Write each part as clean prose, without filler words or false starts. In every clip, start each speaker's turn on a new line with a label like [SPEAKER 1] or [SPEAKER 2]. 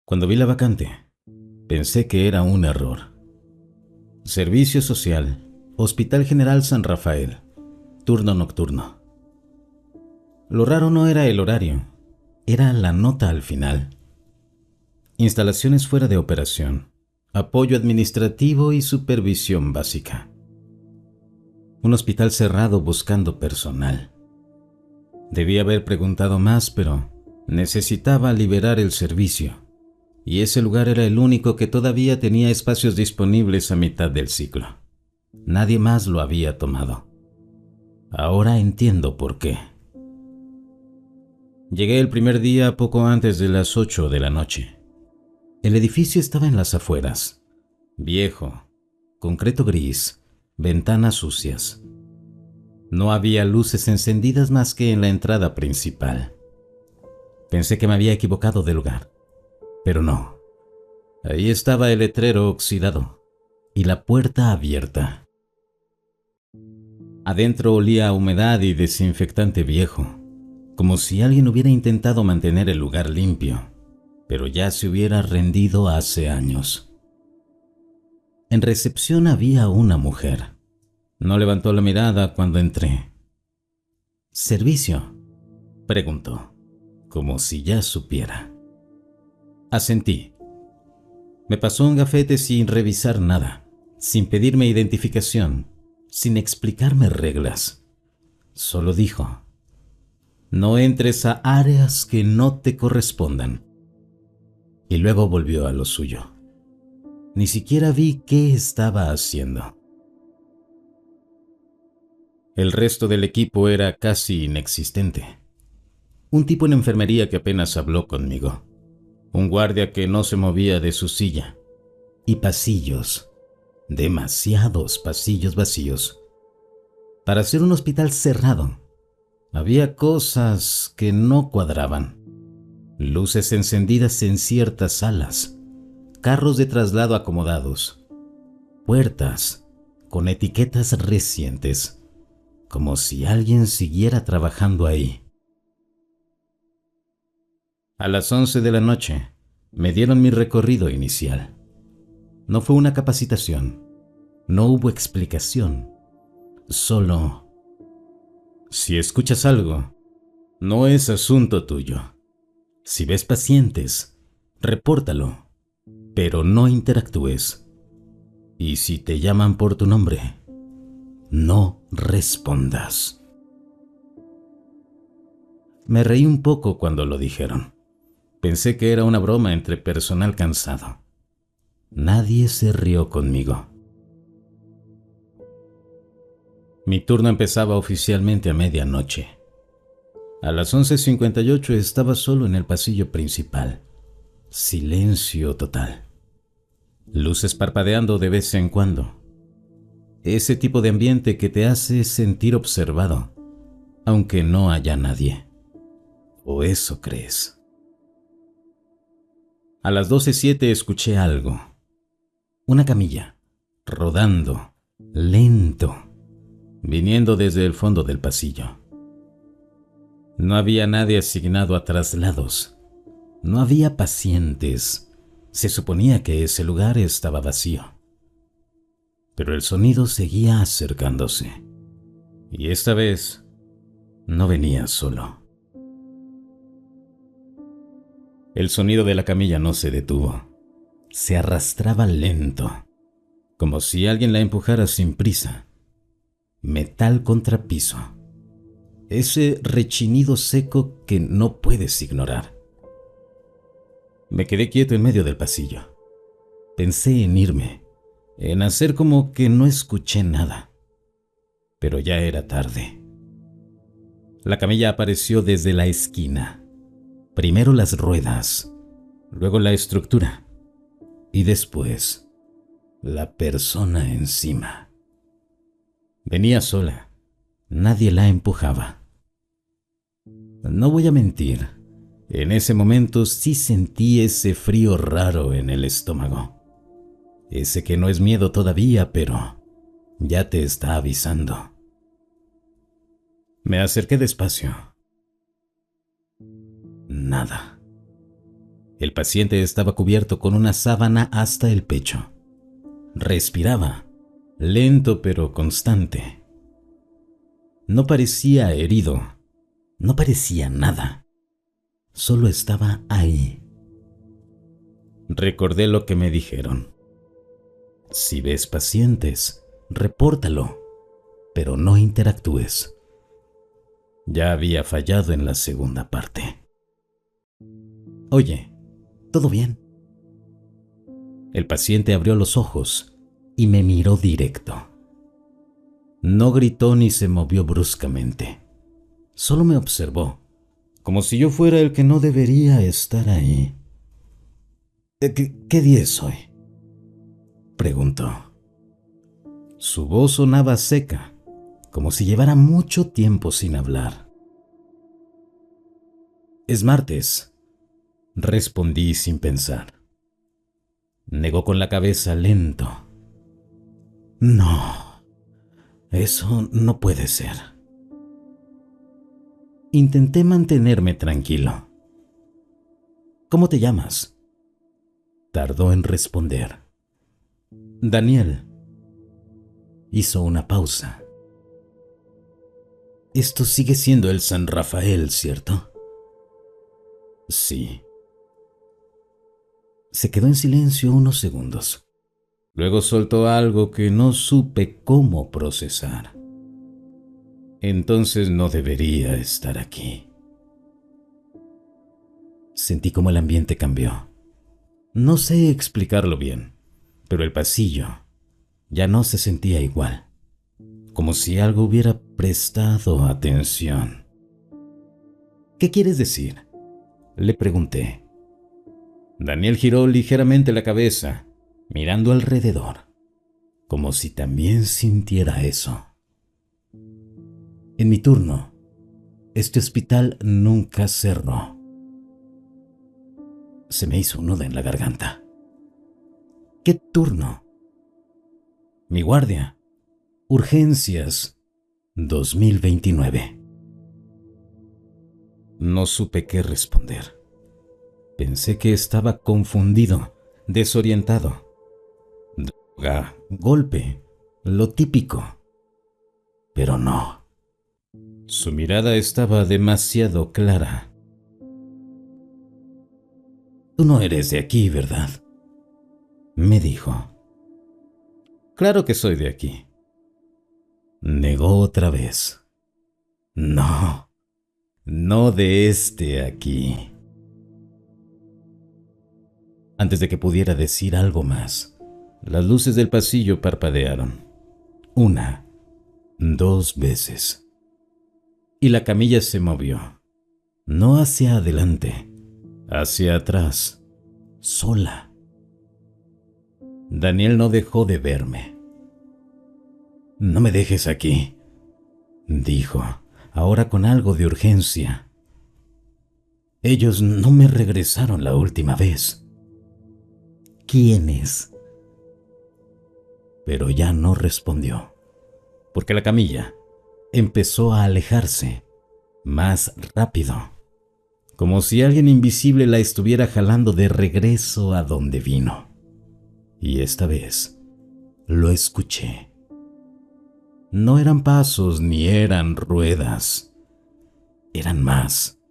[SPEAKER 1] Cuando vi la vacante, pensé que era un error. Servicio Social, Hospital General San Rafael, turno nocturno. Lo raro no era el horario, era la nota al final. Instalaciones fuera de operación, apoyo administrativo y supervisión básica. Un hospital cerrado buscando personal. Debí haber preguntado más, pero necesitaba liberar el servicio, y ese lugar era el único que todavía tenía espacios disponibles a mitad del ciclo. Nadie más lo había tomado. Ahora entiendo por qué. Llegué el primer día poco antes de las 8 de la noche. El edificio estaba en las afueras, viejo, concreto gris, ventanas sucias. No había luces encendidas más que en la entrada principal. Pensé que me había equivocado de lugar, pero no. Ahí estaba el letrero oxidado y la puerta abierta. Adentro olía a humedad y desinfectante viejo, como si alguien hubiera intentado mantener el lugar limpio, pero ya se hubiera rendido hace años. En recepción había una mujer. No levantó la mirada cuando entré. ¿Servicio?, preguntó, como si ya supiera. Asentí. Me pasó un gafete sin revisar nada, sin pedirme identificación, sin explicarme reglas. Solo dijo: no entres a áreas que no te correspondan. Y luego volvió a lo suyo. Ni siquiera vi qué estaba haciendo. El resto del equipo era casi inexistente. Un tipo en enfermería que apenas habló conmigo. Un guardia que no se movía de su silla. Y pasillos. Demasiados pasillos vacíos. Para ser un hospital cerrado, había cosas que no cuadraban. Luces encendidas en ciertas salas. Carros de traslado acomodados. Puertas con etiquetas recientes. Como si alguien siguiera trabajando ahí. A las 11 de la noche, me dieron mi recorrido inicial. No fue una capacitación. No hubo explicación. Solo: si escuchas algo, no es asunto tuyo. Si ves pacientes, repórtalo, pero no interactúes. Y si te llaman por tu nombre, no respondas. Me reí un poco cuando lo dijeron. Pensé que era una broma entre personal cansado. Nadie se rió conmigo. Mi turno empezaba oficialmente a medianoche. A las 11:58 estaba solo en el pasillo principal. Silencio total. Luces parpadeando de vez en cuando. Ese tipo de ambiente que te hace sentir observado, aunque no haya nadie. O eso crees. A las 12:07 escuché algo. Una camilla, rodando, lento, viniendo desde el fondo del pasillo. No había nadie asignado a traslados. No había pacientes. Se suponía que ese lugar estaba vacío. Pero el sonido seguía acercándose. Y esta vez no venía solo. El sonido de la camilla no se detuvo. Se arrastraba lento, como si alguien la empujara sin prisa. Metal contra piso. Ese rechinido seco que no puedes ignorar. Me quedé quieto en medio del pasillo. Pensé en irme, en hacer como que no escuché nada. Pero ya era tarde. La camilla apareció desde la esquina. Primero las ruedas, luego la estructura y después la persona encima. Venía sola, nadie la empujaba. No voy a mentir, en ese momento sí sentí ese frío raro en el estómago. Ese que no es miedo todavía, pero ya te está avisando. Me acerqué despacio. Nada. El paciente estaba cubierto con una sábana hasta el pecho. Respiraba, lento pero constante. No parecía herido, no parecía nada. Solo estaba ahí. Recordé lo que me dijeron. Si ves pacientes, repórtalo, pero no interactúes. Ya había fallado en la segunda parte. Oye, ¿todo bien? El paciente abrió los ojos y me miró directo. No gritó ni se movió bruscamente. Solo me observó, como si yo fuera el que no debería estar ahí. ¿Qué día es hoy?, preguntó. Su voz sonaba seca, como si llevara mucho tiempo sin hablar. Es martes, respondí sin pensar. Negó con la cabeza lento. No, eso no puede ser. Intenté mantenerme tranquilo. ¿Cómo te llamas?, tardó en responder. Daniel. Hizo una pausa. Esto sigue siendo el San Rafael, ¿cierto? Sí. Se quedó en silencio unos segundos. Luego soltó algo que no supe cómo procesar. Entonces no debería estar aquí. Sentí como el ambiente cambió. No sé explicarlo bien, pero el pasillo ya no se sentía igual, como si algo hubiera prestado atención. ¿Qué quieres decir?, le pregunté. Daniel giró ligeramente la cabeza, mirando alrededor, como si también sintiera eso. En mi turno, este hospital nunca cerró. Se me hizo un nudo en la garganta. ¿Qué turno? Mi guardia. Urgencias 2029. No supe qué responder. Pensé que estaba confundido, desorientado. Droga, golpe, lo típico. Pero no. Su mirada estaba demasiado clara. Tú no eres de aquí, ¿verdad?, me dijo. Claro que soy de aquí. Negó otra vez. No, no de aquí. Antes de que pudiera decir algo más, las luces del pasillo parpadearon. 1, 2 veces. Y la camilla se movió. No hacia adelante, hacia atrás, sola. Daniel no dejó de verme. No me dejes aquí, dijo, ahora con algo de urgencia. Ellos no me regresaron la última vez. ¿Quiénes? Pero ya no respondió, porque la camilla empezó a alejarse más rápido, como si alguien invisible la estuviera jalando de regreso a donde vino. Y esta vez lo escuché. No eran pasos ni eran ruedas. Eran más.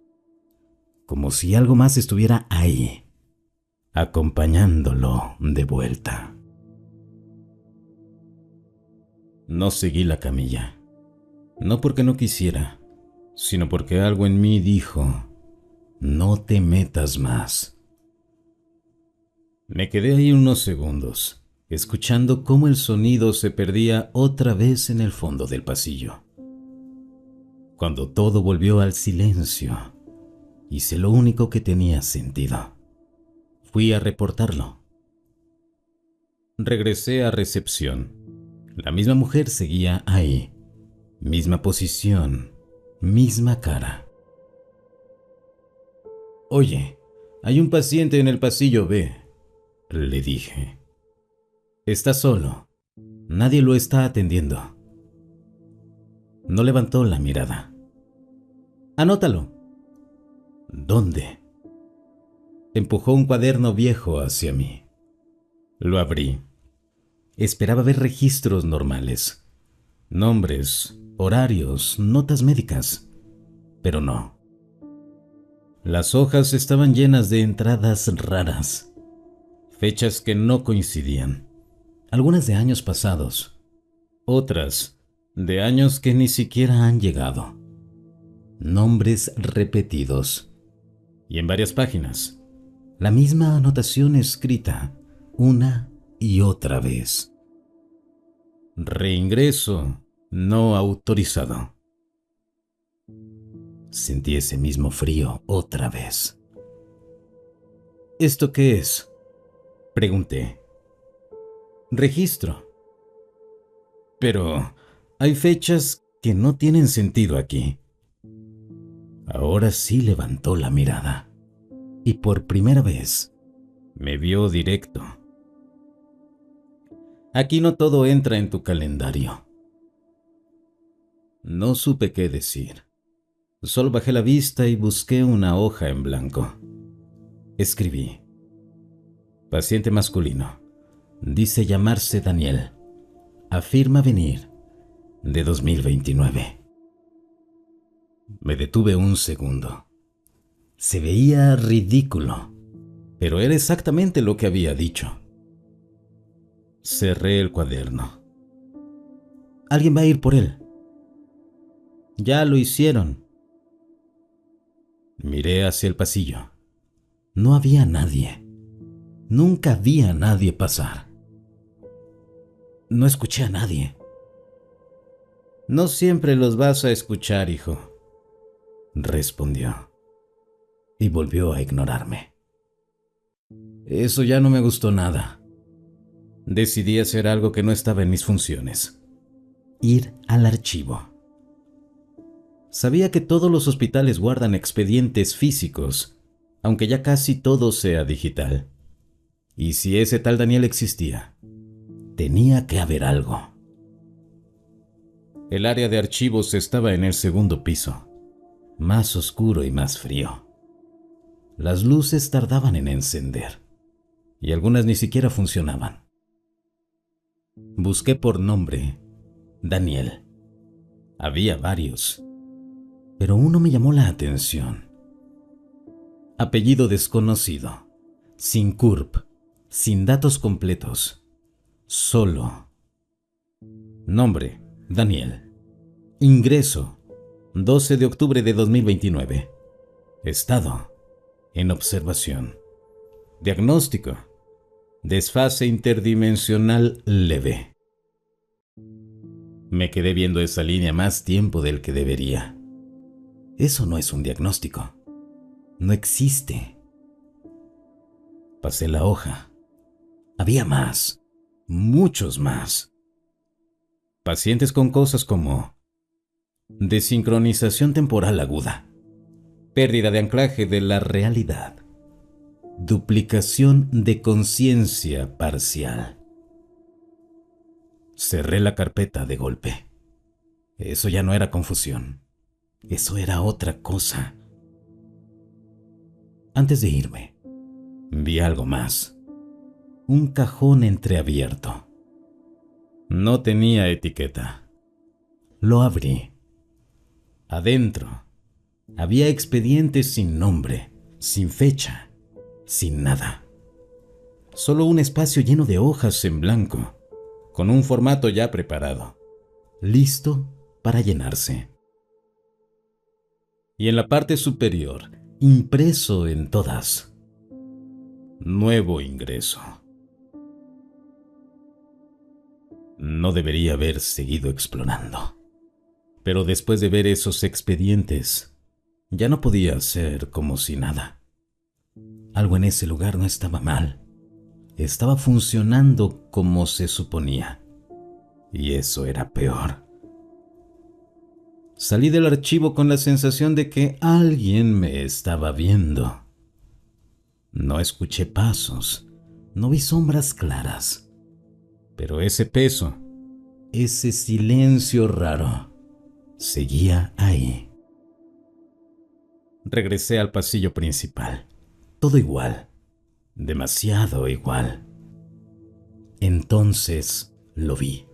[SPEAKER 1] Como si algo más estuviera ahí, acompañándolo de vuelta. No seguí la camilla. No porque no quisiera, sino porque algo en mí dijo, no te metas más. Me quedé ahí unos segundos, escuchando cómo el sonido se perdía otra vez en el fondo del pasillo. Cuando todo volvió al silencio, hice lo único que tenía sentido. Fui a reportarlo. Regresé a recepción. La misma mujer seguía ahí. Misma posición, misma cara. Oye, hay un paciente en el pasillo B, le dije. Está solo. Nadie lo está atendiendo. No levantó la mirada. Anótalo. ¿Dónde? empujó un cuaderno viejo hacia mí. Lo abrí. Esperaba ver registros normales, nombres, horarios, notas médicas, pero no. Las hojas estaban llenas de entradas raras, fechas que no coincidían, algunas de años pasados, otras de años que ni siquiera han llegado, nombres repetidos, y en varias páginas, la misma anotación escrita una y otra vez. Reingreso no autorizado. Sentí ese mismo frío otra vez. ¿Esto qué es?, pregunté. Registro. Pero hay fechas que no tienen sentido aquí. Ahora sí levantó la mirada y por primera vez me vio directo. Aquí no todo entra en tu calendario. No supe qué decir. Solo bajé la vista y busqué una hoja en blanco. Escribí: paciente masculino. Dice llamarse Daniel. Afirma venir de 2029. Me detuve un segundo. Se veía ridículo, pero era exactamente lo que había dicho. Cerré el cuaderno. Alguien va a ir por él. Ya lo hicieron. Miré hacia el pasillo. No había nadie. Nunca vi a nadie pasar. No escuché a nadie. No siempre los vas a escuchar, hijo, respondió, y volvió a ignorarme. Eso ya no me gustó nada. Decidí hacer algo que no estaba en mis funciones: ir al archivo. Sabía que todos los hospitales guardan expedientes físicos, aunque ya casi todo sea digital. Y si ese tal Daniel existía, tenía que haber algo. El área de archivos estaba en el segundo piso, más oscuro y más frío. Las luces tardaban en encender, y algunas ni siquiera funcionaban. Busqué por nombre Daniel. Había varios, pero uno me llamó la atención. Apellido desconocido, sin CURP, sin datos completos, solo. Nombre: Daniel. Ingreso: 12 de octubre de 2029. Estado: en observación. Diagnóstico: desfase interdimensional leve. Me quedé viendo esa línea más tiempo del que debería. Eso no es un diagnóstico. No existe. Pasé la hoja. Había más, muchos más. Pacientes con cosas como desincronización temporal aguda, pérdida de anclaje de la realidad, duplicación de conciencia parcial. Cerré la carpeta de golpe. Eso ya no era confusión. Eso era otra cosa. Antes de irme, vi algo más. Un cajón entreabierto. No tenía etiqueta. Lo abrí. Adentro había expedientes sin nombre, sin fecha, sin nada. Solo un espacio lleno de hojas en blanco, con un formato ya preparado, listo para llenarse. Y en la parte superior, impreso en todas: nuevo ingreso. No debería haber seguido explorando, pero después de ver esos expedientes, ya no podía hacer como si nada. Algo en ese lugar no estaba mal. Estaba funcionando como se suponía. Y eso era peor. Salí del archivo con la sensación de que alguien me estaba viendo. No escuché pasos, no vi sombras claras, pero ese peso, ese silencio raro, seguía ahí. Regresé al pasillo principal. Todo igual, demasiado igual. Entonces lo vi.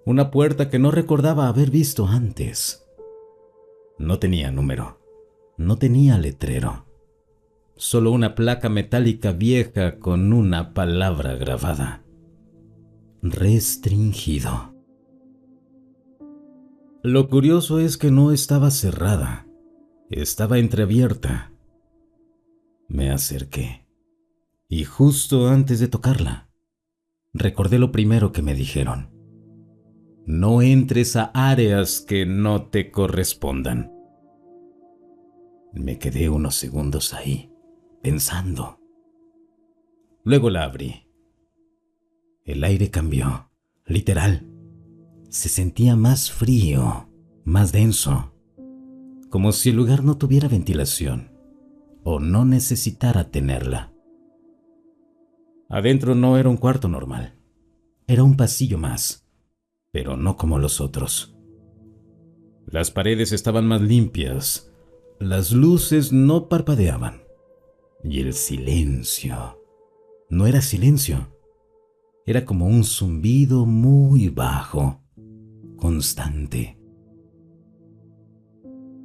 [SPEAKER 1] Una puerta que no recordaba haber visto antes. No tenía número, no tenía letrero, solo una placa metálica vieja con una palabra grabada: restringido. Lo curioso es que no estaba cerrada, estaba entreabierta. Me acerqué y justo antes de tocarla, recordé lo primero que me dijeron: no entres a áreas que no te correspondan. Me quedé unos segundos ahí, pensando. Luego la abrí. El aire cambió, literal. Se sentía más frío, más denso, como si el lugar no tuviera ventilación o no necesitara tenerla. Adentro no era un cuarto normal, era un pasillo más, pero no como los otros. Las paredes estaban más limpias, las luces no parpadeaban y el silencio no era silencio, era como un zumbido muy bajo, constante.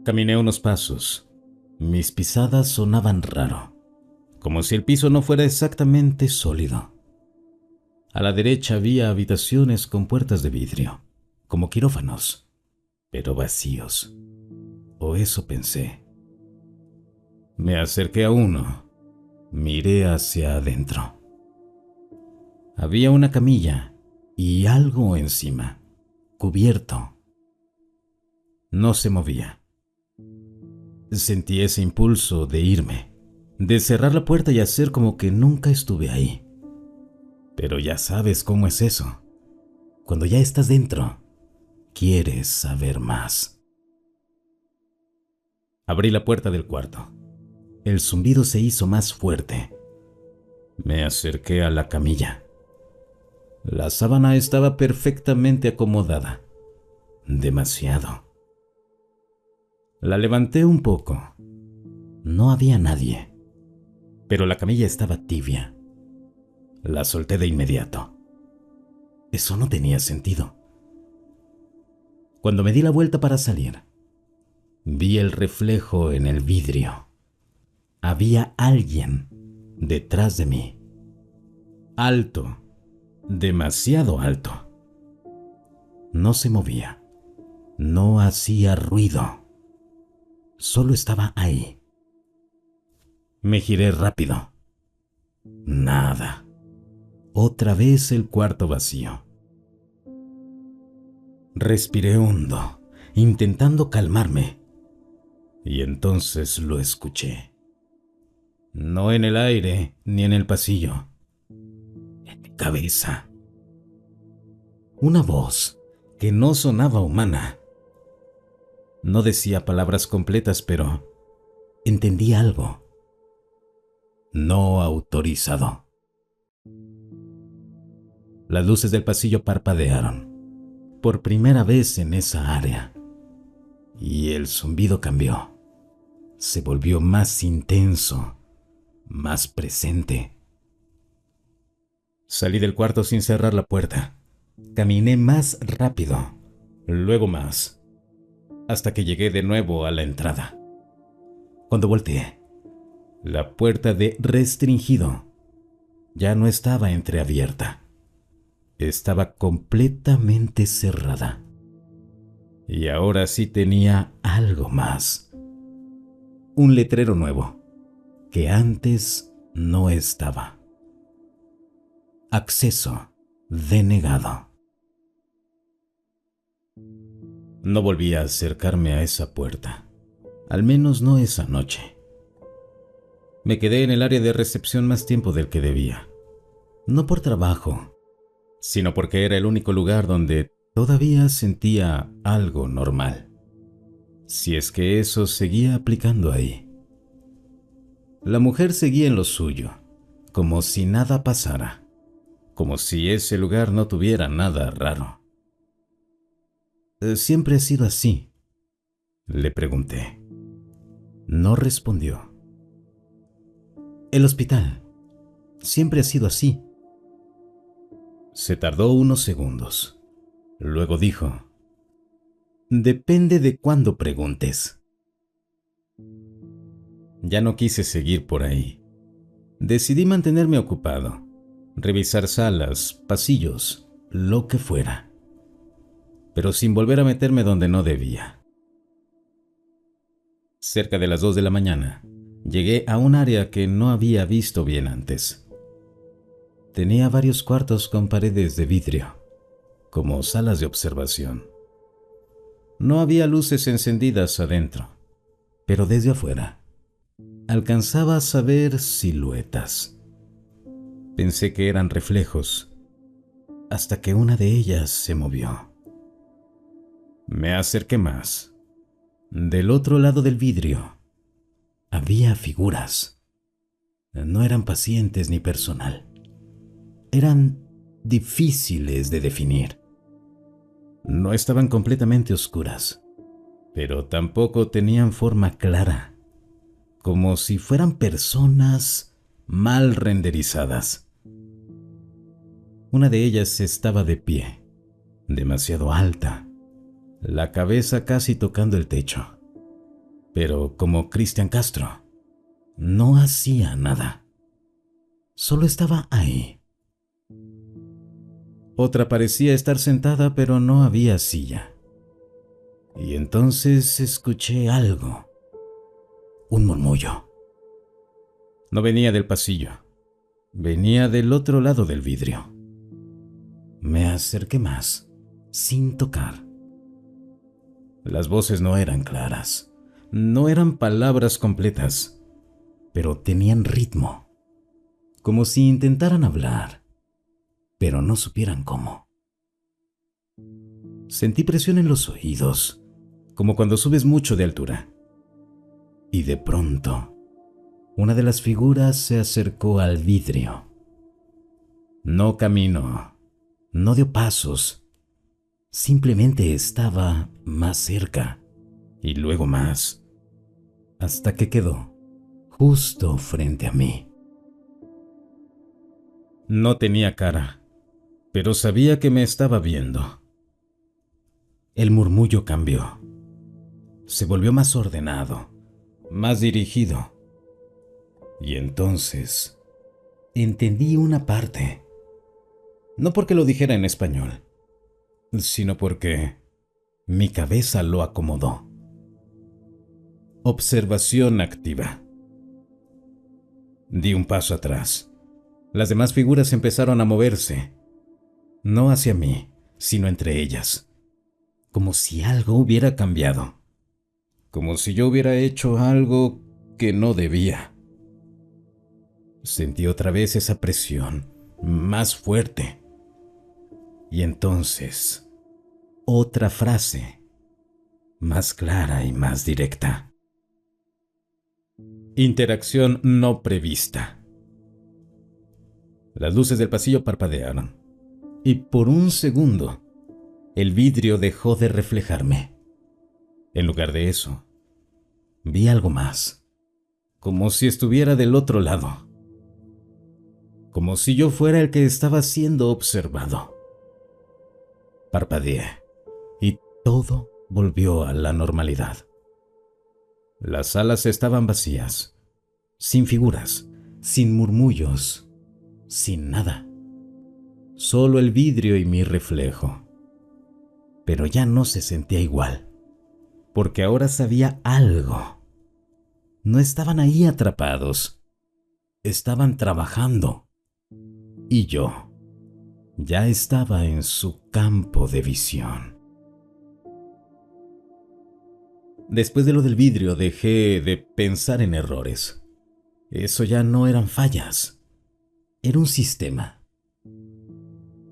[SPEAKER 1] Caminé unos pasos. Mis pisadas sonaban raro, como si el piso no fuera exactamente sólido. A la derecha había habitaciones con puertas de vidrio, como quirófanos, pero vacíos. O eso pensé. Me acerqué a uno. Miré hacia adentro. Había una camilla y algo encima, cubierto. No se movía. Sentí ese impulso de irme, de cerrar la puerta y hacer como que nunca estuve ahí. Pero ya sabes cómo es eso. Cuando ya estás dentro, quieres saber más. Abrí la puerta del cuarto. El zumbido se hizo más fuerte. Me acerqué a la camilla. La sábana estaba perfectamente acomodada. Demasiado. La levanté un poco. No había nadie, pero la camilla estaba tibia. La solté de inmediato. Eso no tenía sentido. Cuando me di la vuelta para salir, vi el reflejo en el vidrio. Había alguien detrás de mí. Alto, demasiado alto. No se movía, no hacía ruido. Solo estaba ahí. Me giré rápido. Nada. Otra vez el cuarto vacío. Respiré hondo, intentando calmarme. Y entonces lo escuché. No en el aire ni en el pasillo. En mi cabeza. Una voz que no sonaba humana. No decía palabras completas, pero entendí algo. No autorizado. Las luces del pasillo parpadearon, por primera vez en esa área, y el zumbido cambió. Se volvió más intenso, más presente. Salí del cuarto sin cerrar la puerta. Caminé más rápido, luego más, hasta que llegué de nuevo a la entrada. Cuando volteé, la puerta de restringido ya no estaba entreabierta. Estaba completamente cerrada. Y ahora sí tenía algo más. Un letrero nuevo, que antes no estaba. Acceso denegado. No volví a acercarme a esa puerta, al menos no esa noche. Me quedé en el área de recepción más tiempo del que debía. No por trabajo, sino porque era el único lugar donde todavía sentía algo normal. Si es que eso seguía aplicando ahí. La mujer seguía en lo suyo, como si nada pasara, como si ese lugar no tuviera nada raro. ¿Siempre ha sido así?, le pregunté. No respondió. El hospital. Siempre ha sido así. Se tardó unos segundos. Luego dijo: depende de cuándo preguntes. Ya no quise seguir por ahí. Decidí mantenerme ocupado, revisar salas, pasillos, lo que fuera, pero sin volver a meterme donde no debía. Cerca de las 2 de la mañana, llegué a un área que no había visto bien antes. Tenía varios cuartos con paredes de vidrio, como salas de observación. No había luces encendidas adentro, pero desde afuera alcanzaba a saber siluetas. Pensé que eran reflejos, hasta que una de ellas se movió. Me acerqué más. Del otro lado del vidrio había figuras. No eran pacientes ni personal. Eran difíciles de definir. No estaban completamente oscuras, pero tampoco tenían forma clara, como si fueran personas mal renderizadas. Una de ellas estaba de pie, demasiado alta, la cabeza casi tocando el techo. Pero como Cristian Castro, no hacía nada. Solo estaba ahí. Otra parecía estar sentada, pero no había silla. Y entonces escuché algo. Un murmullo. No venía del pasillo. Venía del otro lado del vidrio. Me acerqué más, sin tocar. Las voces no eran claras. No eran palabras completas, pero tenían ritmo, como si intentaran hablar, pero no supieran cómo. Sentí presión en los oídos, como cuando subes mucho de altura. Y de pronto, una de las figuras se acercó al vidrio. No caminó, no dio pasos, simplemente estaba más cerca, y luego más, hasta que quedó justo frente a mí. No tenía cara, pero sabía que me estaba viendo. El murmullo cambió. Se volvió más ordenado, más dirigido. Y entonces entendí una parte. No porque lo dijera en español, sino porque mi cabeza lo acomodó. Observación activa. Di un paso atrás. Las demás figuras empezaron a moverse, no hacia mí, sino entre ellas, como si algo hubiera cambiado, como si yo hubiera hecho algo que no debía. Sentí otra vez esa presión, más fuerte. Y entonces, otra frase, más clara y más directa. Interacción no prevista. Las luces del pasillo parpadearon, y por un segundo, el vidrio dejó de reflejarme. En lugar de eso, vi algo más, como si estuviera del otro lado, como si yo fuera el que estaba siendo observado. Parpadeé, y todo volvió a la normalidad. Las salas estaban vacías, sin figuras, sin murmullos, sin nada. Solo el vidrio y mi reflejo. Pero ya no se sentía igual, porque ahora sabía algo. No estaban ahí atrapados, estaban trabajando. Y yo ya estaba en su campo de visión. Después de lo del vidrio dejé de pensar en errores. Eso ya no eran fallas. Era un sistema.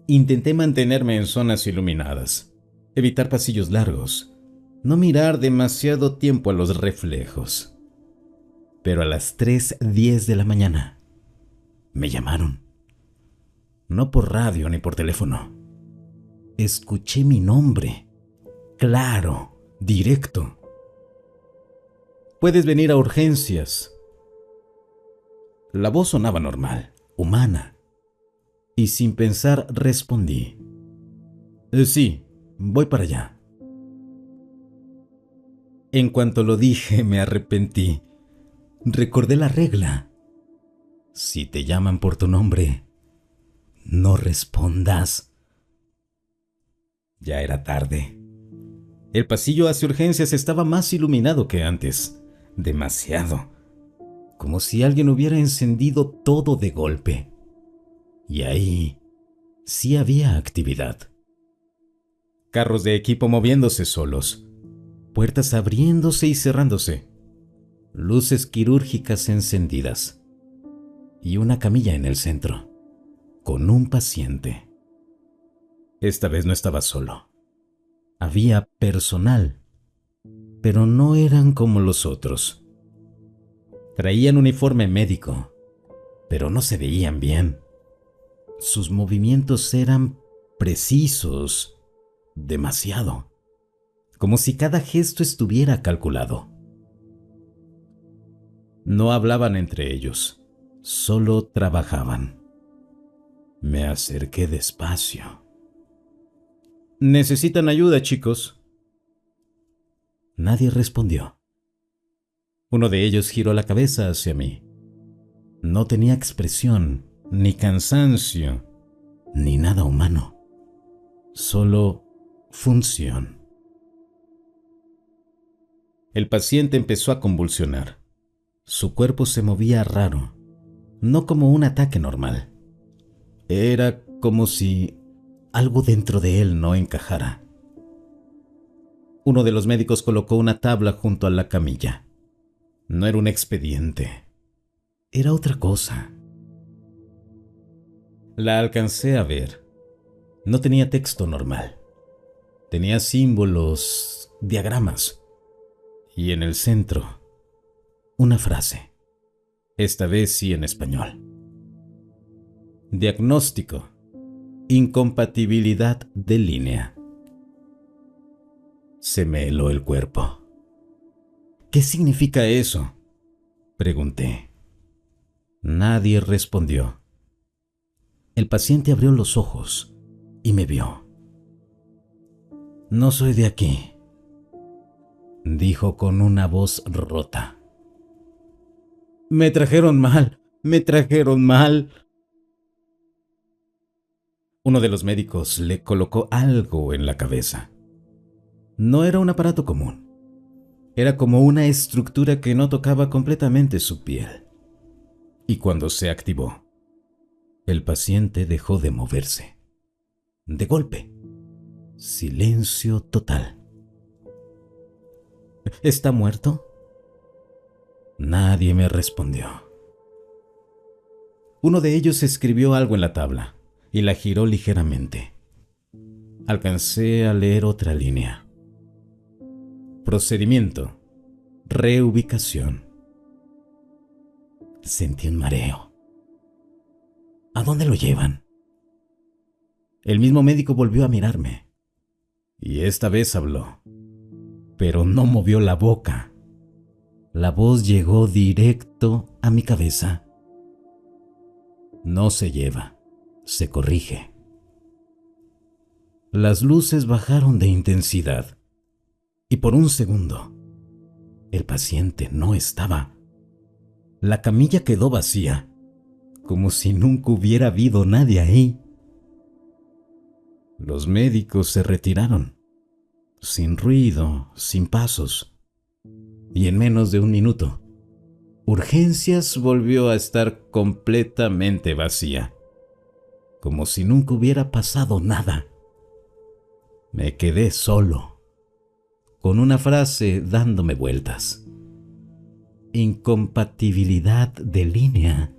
[SPEAKER 1] Intenté mantenerme en zonas iluminadas, evitar pasillos largos, no mirar demasiado tiempo a los reflejos. Pero a las 3:10 de la mañana me llamaron. No por radio ni por teléfono. Escuché mi nombre, claro, directo. Puedes venir a urgencias. La voz sonaba normal, humana, y sin pensar respondí: Sí, voy para allá. En cuanto lo dije, me arrepentí. Recordé la regla: si te llaman por tu nombre, no respondas. Ya era tarde. El pasillo hacia urgencias estaba más iluminado que antes. Demasiado. Como si alguien hubiera encendido todo de golpe. Y ahí sí había actividad. Carros de equipo moviéndose solos. Puertas abriéndose y cerrándose. Luces quirúrgicas encendidas. Y una camilla en el centro, con un paciente. Esta vez no estaba solo. Había personal, pero no eran como los otros. Traían uniforme médico, pero no se veían bien. Sus movimientos eran precisos, demasiado, como si cada gesto estuviera calculado. No hablaban entre ellos, solo trabajaban. Me acerqué despacio. ¿Necesitan ayuda, chicos? Nadie respondió. Uno de ellos giró la cabeza hacia mí. No tenía expresión, ni cansancio, ni nada humano. Solo función. El paciente empezó a convulsionar. Su cuerpo se movía raro, no como un ataque normal. Era como si algo dentro de él no encajara. Uno de los médicos colocó una tabla junto a la camilla. No era un expediente. Era otra cosa. La alcancé a ver. No tenía texto normal. Tenía símbolos, diagramas. Y en el centro, una frase. Esta vez sí en español. Diagnóstico: incompatibilidad de línea. Se me heló el cuerpo. ¿Qué significa eso?, pregunté. Nadie respondió. El paciente abrió los ojos y me vio. No soy de aquí, dijo con una voz rota. Me trajeron mal, me trajeron mal. Uno de los médicos le colocó algo en la cabeza. No era un aparato común. Era como una estructura que no tocaba completamente su piel. Y cuando se activó, el paciente dejó de moverse. De golpe, silencio total. ¿Está muerto?, nadie me respondió. Uno de ellos escribió algo en la tabla y la giró ligeramente. Alcancé a leer otra línea. Procedimiento: reubicación. Sentí un mareo. ¿A dónde lo llevan? El mismo médico volvió a mirarme. Y esta vez habló. Pero no movió la boca. La voz llegó directo a mi cabeza. No se lleva, se corrige. Las luces bajaron de intensidad. Y por un segundo, el paciente no estaba. La camilla quedó vacía, como si nunca hubiera habido nadie ahí. Los médicos se retiraron, sin ruido, sin pasos. Y en menos de un minuto, urgencias volvió a estar completamente vacía, como si nunca hubiera pasado nada. Me quedé solo, con una frase dándome vueltas. Incompatibilidad de línea.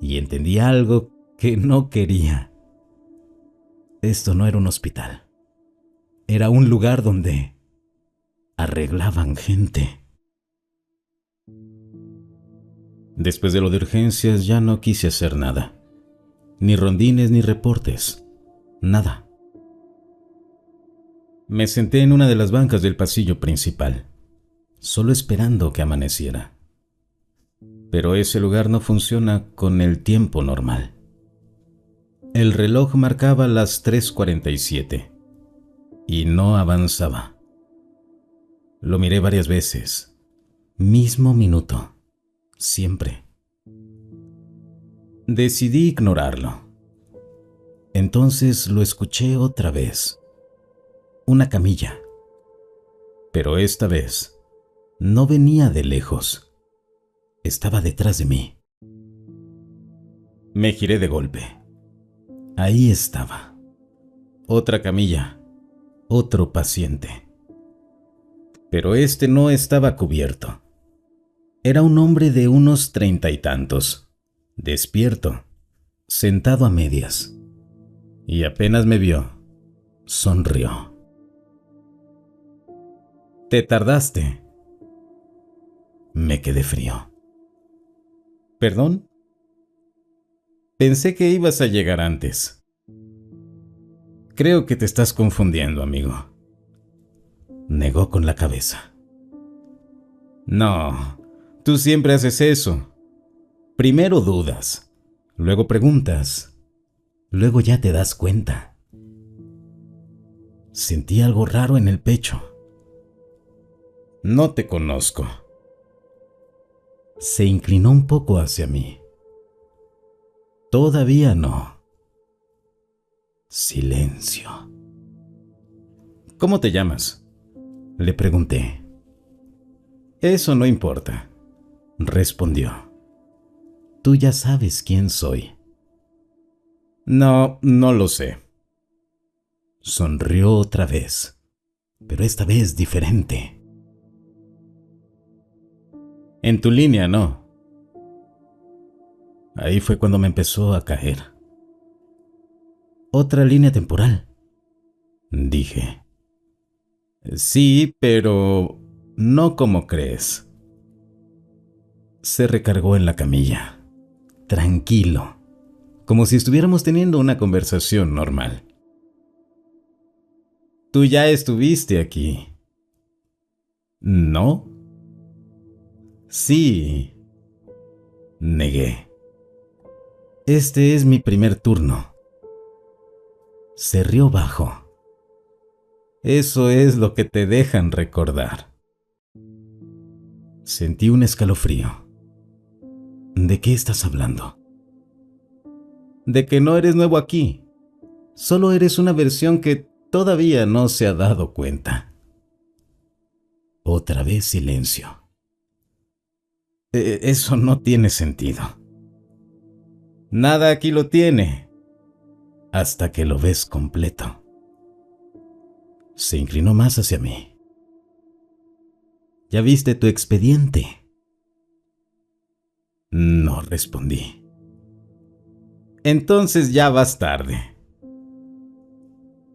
[SPEAKER 1] Y entendí algo que no quería. Esto no era un hospital. Era un lugar donde arreglaban gente. Después de lo de urgencias ya no quise hacer nada. Ni rondines ni reportes. Nada. Me senté en una de las bancas del pasillo principal, solo esperando que amaneciera. Pero ese lugar no funciona con el tiempo normal. El reloj marcaba las 3:47 y no avanzaba. Lo miré varias veces. Mismo minuto. Siempre. Decidí ignorarlo. Entonces lo escuché otra vez. Una camilla. Pero esta vez no venía de lejos. Estaba detrás de mí. Me giré de golpe. Ahí estaba. Otra camilla. Otro paciente. Pero este no estaba cubierto. Era un hombre de unos 30 y tantos, despierto, sentado a medias. Y apenas me vio, sonrió. «¿Te tardaste?» Me quedé frío. ¿Perdón? Pensé que ibas a llegar antes. Creo que te estás confundiendo, amigo. Negó con la cabeza. No, tú siempre haces eso. Primero dudas, luego preguntas, luego ya te das cuenta. Sentí algo raro en el pecho. No te conozco. Se inclinó un poco hacia mí. Todavía no. Silencio. ¿Cómo te llamas?, le pregunté. Eso no importa, respondió. Tú ya sabes quién soy. No, no lo sé. Sonrió otra vez, pero esta vez diferente. En tu línea, no. Ahí fue cuando me empezó a caer. Otra línea temporal, dije. Sí, pero no como crees. Se recargó en la camilla, tranquilo, como si estuviéramos teniendo una conversación normal. Tú ya estuviste aquí. ¿No? Sí. Negué. Este es mi primer turno. Se rió bajo. Eso es lo que te dejan recordar. Sentí un escalofrío. ¿De qué estás hablando? De que no eres nuevo aquí. Solo eres una versión que todavía no se ha dado cuenta. Otra vez silencio. Eso no tiene sentido. Nada aquí lo tiene. Hasta que lo ves completo. Se inclinó más hacia mí. ¿Ya viste tu expediente? No respondí. Entonces ya vas tarde.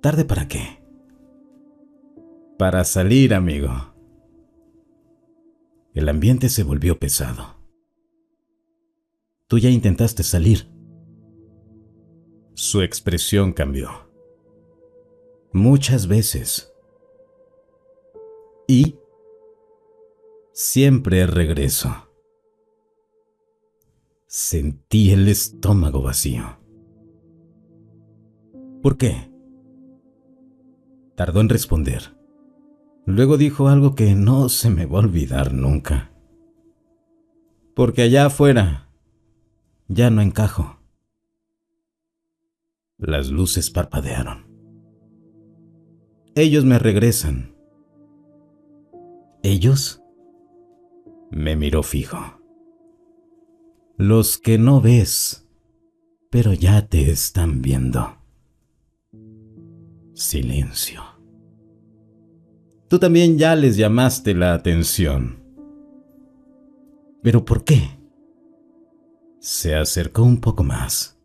[SPEAKER 1] ¿Tarde para qué? Para salir, amigo. El ambiente se volvió pesado. Tú ya intentaste salir. Su expresión cambió. Muchas veces. Y siempre regreso. Sentí el estómago vacío. ¿Por qué? Tardó en responder. Luego dijo algo que no se me va a olvidar nunca. Porque allá afuera ya no encajo. Las luces parpadearon. Ellos me regresan. ¿Ellos? Me miró fijo. Los que no ves, pero ya te están viendo. Silencio. Tú también ya les llamaste la atención. ¿Pero por qué? Se acercó un poco más.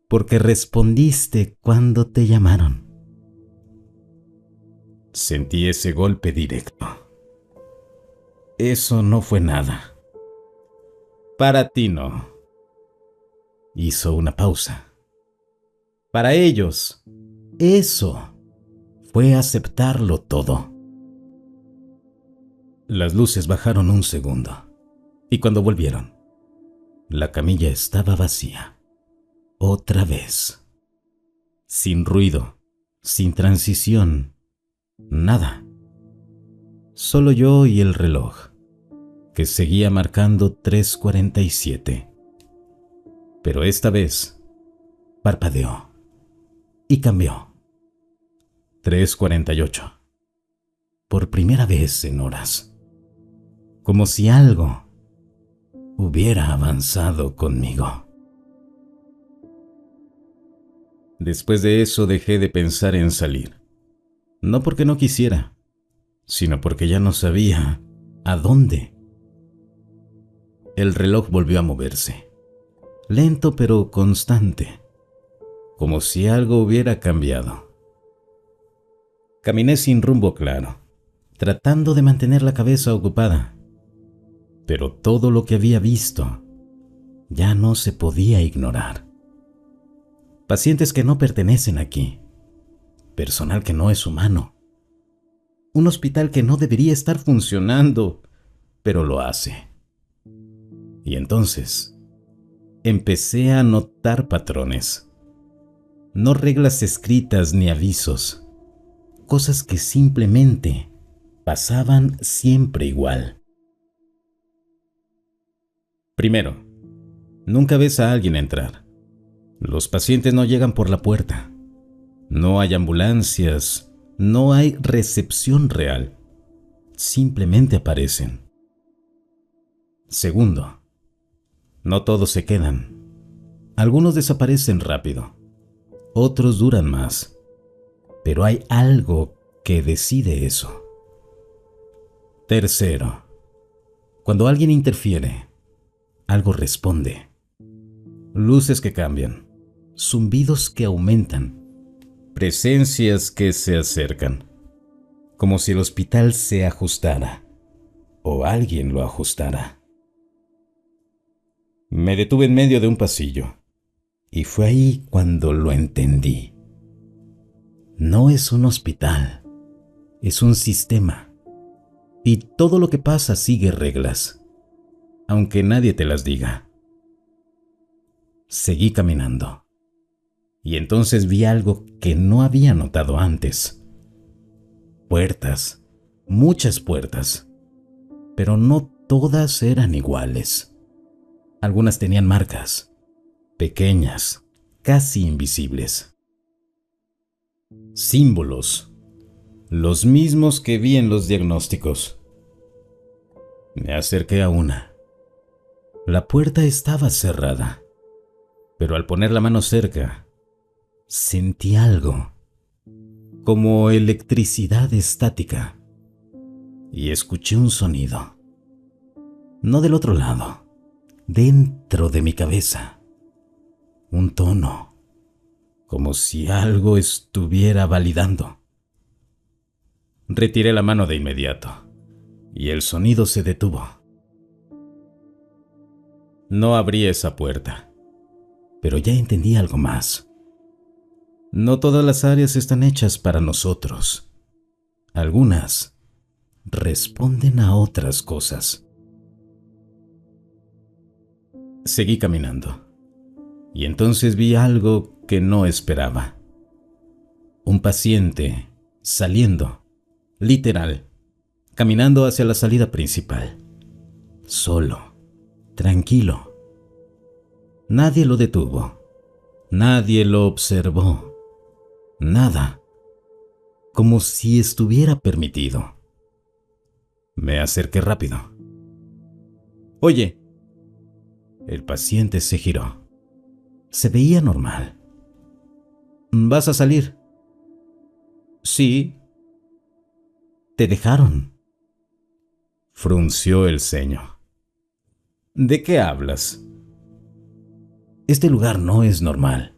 [SPEAKER 1] Porque respondiste cuando te llamaron. Sentí ese golpe directo. Eso no fue nada. Para ti no. Hizo una pausa. Para ellos, eso fue aceptarlo todo. Las luces bajaron un segundo. Y cuando volvieron, la camilla estaba vacía. Otra vez. Sin ruido, sin transición, nada. Solo yo y el reloj, que seguía marcando 3:47. Pero esta vez parpadeó y cambió. 3:48. Por primera vez en horas. Como si algo hubiera avanzado conmigo. Después de eso dejé de pensar en salir. No porque no quisiera, sino porque ya no sabía a dónde. El reloj volvió a moverse, lento pero constante, como si algo hubiera cambiado. Caminé sin rumbo claro, tratando de mantener la cabeza ocupada, pero todo lo que había visto ya no se podía ignorar. Pacientes que no pertenecen aquí, personal que no es humano, un hospital que no debería estar funcionando, pero lo hace. Y entonces empecé a notar patrones, no reglas escritas ni avisos, cosas que simplemente pasaban siempre igual. Primero, nunca ves a alguien entrar. Los pacientes no llegan por la puerta. No hay ambulancias, no hay recepción real. Simplemente aparecen. Segundo, no todos se quedan. Algunos desaparecen rápido, otros duran más, pero hay algo que decide eso. Tercero, cuando alguien interfiere, algo responde. Luces que cambian, zumbidos que aumentan, presencias que se acercan, como si el hospital se ajustara o alguien lo ajustara. Me detuve en medio de un pasillo y fue ahí cuando lo entendí. No es un hospital, es un sistema y todo lo que pasa sigue reglas, aunque nadie te las diga. Seguí caminando y entonces vi algo que no había notado antes. Puertas, muchas puertas, pero no todas eran iguales. Algunas tenían marcas, pequeñas, casi invisibles. Símbolos, los mismos que vi en los diagnósticos. Me acerqué a una. La puerta estaba cerrada, pero al poner la mano cerca, sentí algo, como electricidad estática, y escuché un sonido. No del otro lado, dentro de mi cabeza. Un tono, como si algo estuviera validando. Retiré la mano de inmediato, y el sonido se detuvo. No abrí esa puerta, pero ya entendí algo más. No todas las áreas están hechas para nosotros. Algunas responden a otras cosas. Seguí caminando, y entonces vi algo que no esperaba. Un paciente saliendo, literal, caminando hacia la salida principal. Solo, tranquilo. Nadie lo detuvo, nadie lo observó. Nada, como si estuviera permitido. Me acerqué rápido. Oye, el paciente se giró. Se veía normal. ¿Vas a salir? Sí. ¿Te dejaron? Frunció el ceño. ¿De qué hablas? Este lugar no es normal.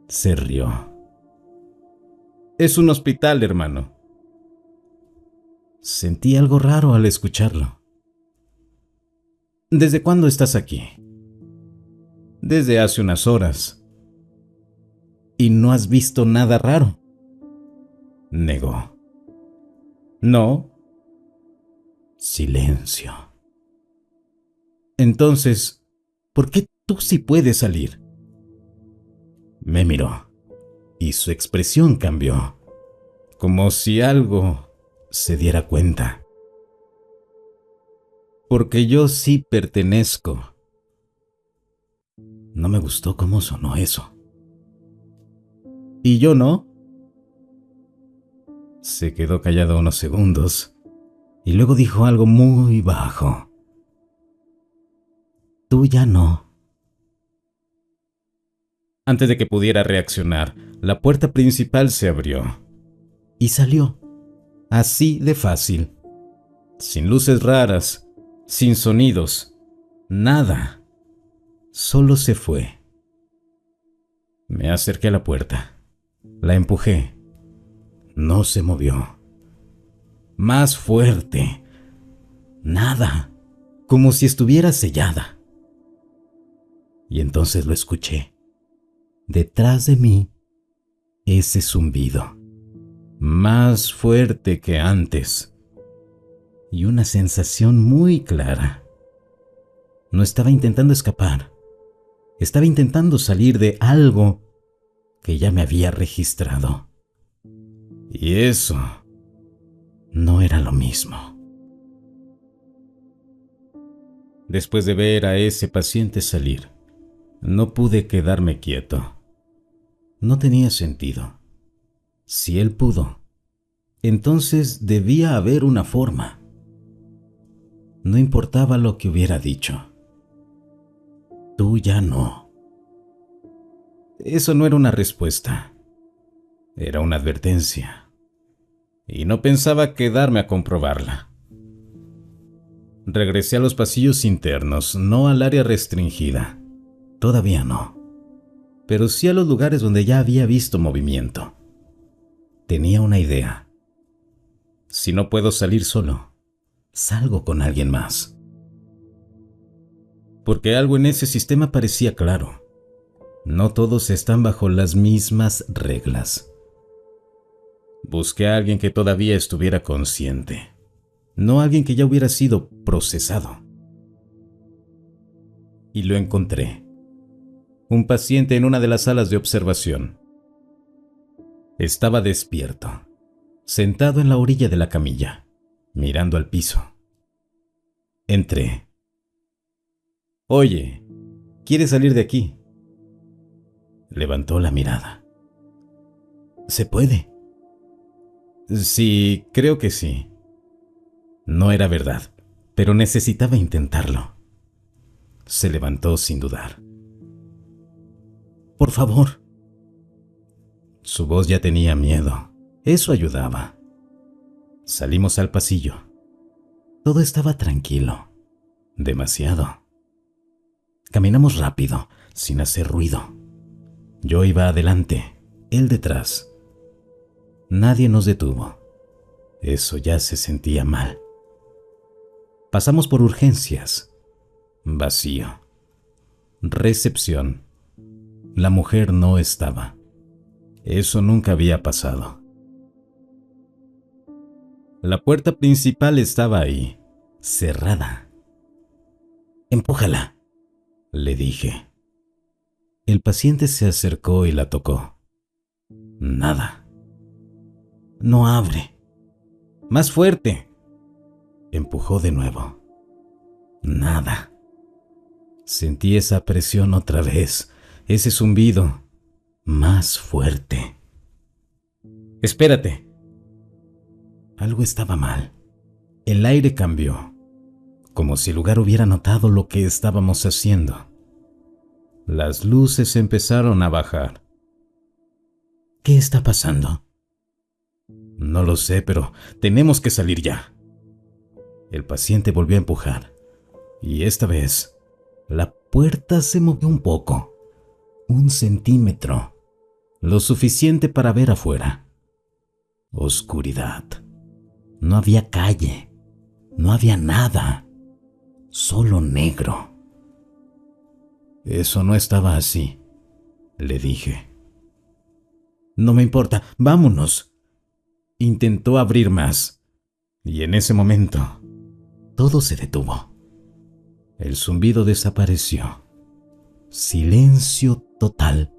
[SPEAKER 1] Se rió. Es un hospital, hermano. Sentí algo raro al escucharlo. ¿Desde cuándo estás aquí? Desde hace unas horas. ¿Y no has visto nada raro? Negó. No. Silencio. Entonces, ¿por qué tú sí puedes salir? Me miró y su expresión cambió, como si algo se diera cuenta. Porque yo sí pertenezco. No me gustó cómo sonó eso. ¿Y yo no? Se quedó callado unos segundos y luego dijo algo muy bajo. Tú ya no. Antes de que pudiera reaccionar, la puerta principal se abrió y salió. Así de fácil. Sin luces raras, sin sonidos, nada. Solo se fue. Me acerqué a la puerta. La empujé. No se movió. Más fuerte. Nada. Como si estuviera sellada. Y entonces lo escuché. Detrás de mí, ese zumbido. Más fuerte que antes. Y una sensación muy clara. No estaba intentando escapar. Estaba intentando salir de algo que ya me había registrado. Y eso no era lo mismo. Después de ver a ese paciente salir, no pude quedarme quieto. No tenía sentido. Si él pudo, entonces debía haber una forma. No importaba lo que hubiera dicho. Tú ya no. Eso no era una respuesta. Era una advertencia. Y no pensaba quedarme a comprobarla. Regresé a los pasillos internos, no al área restringida. Todavía no. Pero sí a los lugares donde ya había visto movimiento. Tenía una idea. Si no puedo salir solo, salgo con alguien más. Porque algo en ese sistema parecía claro. No todos están bajo las mismas reglas. Busqué a alguien que todavía estuviera consciente, no alguien que ya hubiera sido procesado. Y lo encontré. Un paciente en una de las salas de observación. Estaba despierto, sentado en la orilla de la camilla, mirando al piso. Entré. Oye, ¿quieres salir de aquí? Levantó la mirada. ¿Se puede? Sí, creo que sí. No era verdad, pero necesitaba intentarlo. Se levantó sin dudar. Por favor. Su voz ya tenía miedo. Eso ayudaba. Salimos al pasillo. Todo estaba tranquilo. Demasiado. Caminamos rápido, sin hacer ruido. Yo iba adelante, él detrás. Nadie nos detuvo. Eso ya se sentía mal. Pasamos por urgencias. Vacío. Recepción. La mujer no estaba. Eso nunca había pasado. La puerta principal estaba ahí, cerrada. Empújala, le dije. El paciente se acercó y la tocó. Nada. No abre. Más fuerte. Empujó de nuevo. Nada. Sentí esa presión otra vez, ese zumbido, más fuerte. Espérate. Algo estaba mal. El aire cambió, como si el lugar hubiera notado lo que estábamos haciendo. Las luces empezaron a bajar. ¿Qué está pasando? No lo sé, pero tenemos que salir ya. El paciente volvió a empujar, y esta vez la puerta se movió un poco, 1 centímetro, lo suficiente para ver afuera. Oscuridad. No había calle, no había nada, solo negro. Eso no estaba así, le dije. No me importa, vámonos. Intentó abrir más, y en ese momento todo se detuvo. El zumbido desapareció. Silencio total.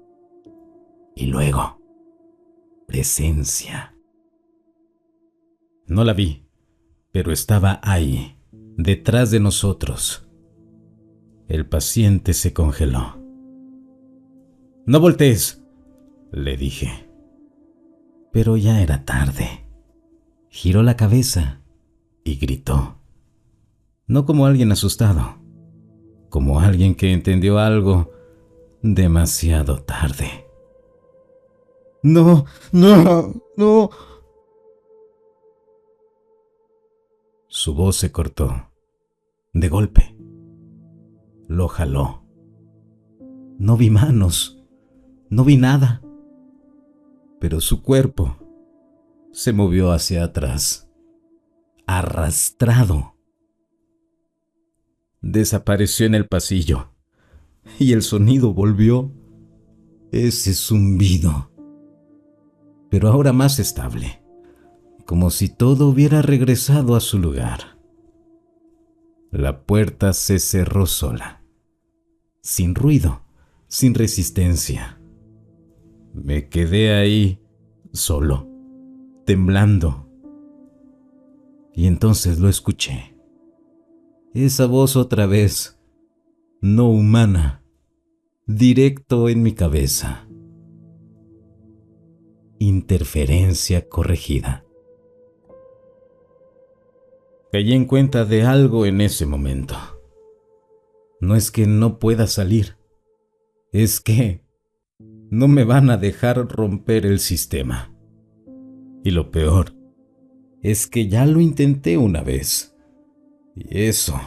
[SPEAKER 1] Y luego, presencia. No la vi, pero estaba ahí, detrás de nosotros. El paciente se congeló. «No voltees», le dije. Pero ya era tarde. Giró la cabeza y gritó. No como alguien asustado, como alguien que entendió algo demasiado tarde. «No, no, no». Su voz se cortó. De golpe. Lo jaló. No vi manos, no vi nada. Pero su cuerpo se movió hacia atrás, arrastrado. Desapareció en el pasillo y el sonido volvió. Ese zumbido, pero ahora más estable, como si todo hubiera regresado a su lugar. La puerta se cerró sola, sin ruido, sin resistencia. Me quedé ahí, solo, temblando. Y entonces lo escuché. Esa voz otra vez, no humana, directo en mi cabeza. Interferencia corregida. Caí en cuenta de algo en ese momento. No es que no pueda salir, es que no me van a dejar romper el sistema. Y lo peor es que ya lo intenté una vez. Y eso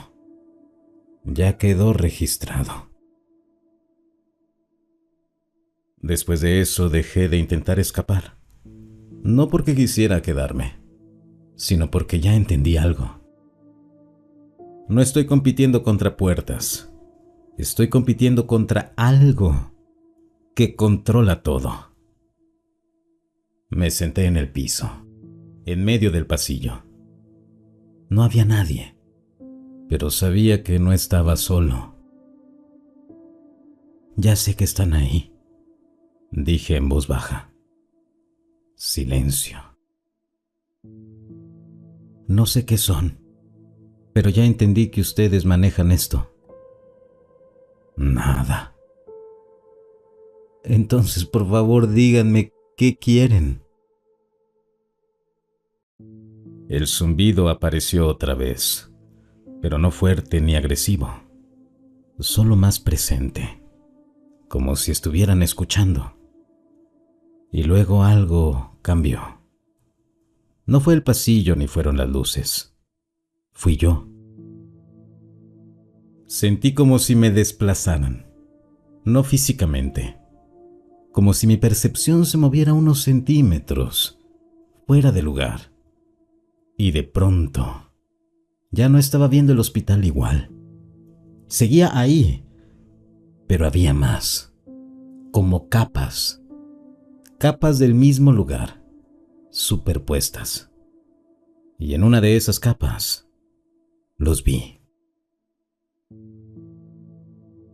[SPEAKER 1] ya quedó registrado. Después de eso dejé de intentar escapar. No porque quisiera quedarme, sino porque ya entendí algo. No estoy compitiendo contra puertas. Estoy compitiendo contra algo que controla todo. Me senté en el piso, en medio del pasillo. No había nadie, pero sabía que no estaba solo. Ya sé que están ahí, dije en voz baja. Silencio. No sé qué son, pero ya entendí que ustedes manejan esto. Nada. Entonces, por favor, díganme qué quieren. El zumbido apareció otra vez, pero no fuerte ni agresivo, solo más presente, como si estuvieran escuchando. Y luego algo cambió. No fue el pasillo ni fueron las luces. Fui yo. Sentí como si me desplazaran, no físicamente, como si mi percepción se moviera unos centímetros fuera de lugar. Y de pronto, ya no estaba viendo el hospital igual. Seguía ahí, pero había más, como capas, capas del mismo lugar, superpuestas. Y en una de esas capas, los vi.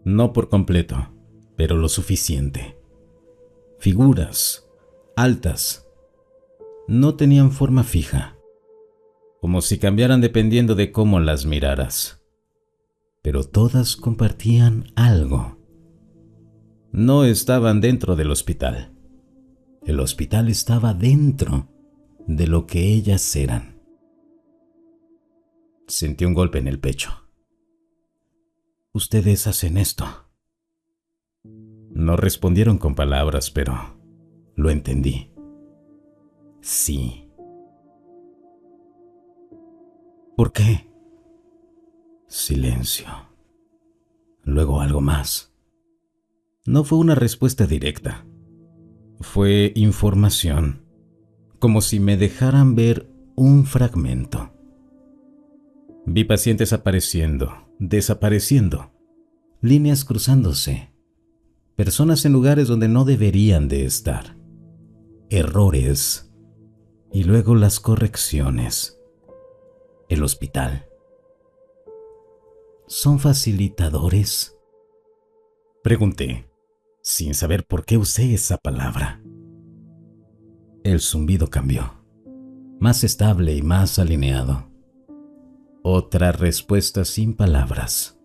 [SPEAKER 1] No por completo, pero lo suficiente. Figuras, altas, no tenían forma fija, como si cambiaran dependiendo de cómo las miraras. Pero todas compartían algo. No estaban dentro del hospital. El hospital estaba dentro de lo que ellas eran. Sentí un golpe en el pecho. Ustedes hacen esto. No respondieron con palabras, pero lo entendí. Sí. ¿Por qué? Silencio. Luego algo más. No fue una respuesta directa. Fue información, como si me dejaran ver un fragmento. Vi pacientes apareciendo, desapareciendo, líneas cruzándose, personas en lugares donde no deberían de estar, errores, y luego las correcciones. El hospital. ¿Son facilitadores? Pregunté, sin saber por qué usé esa palabra. El zumbido cambió, más estable y más alineado. Otra respuesta sin palabras.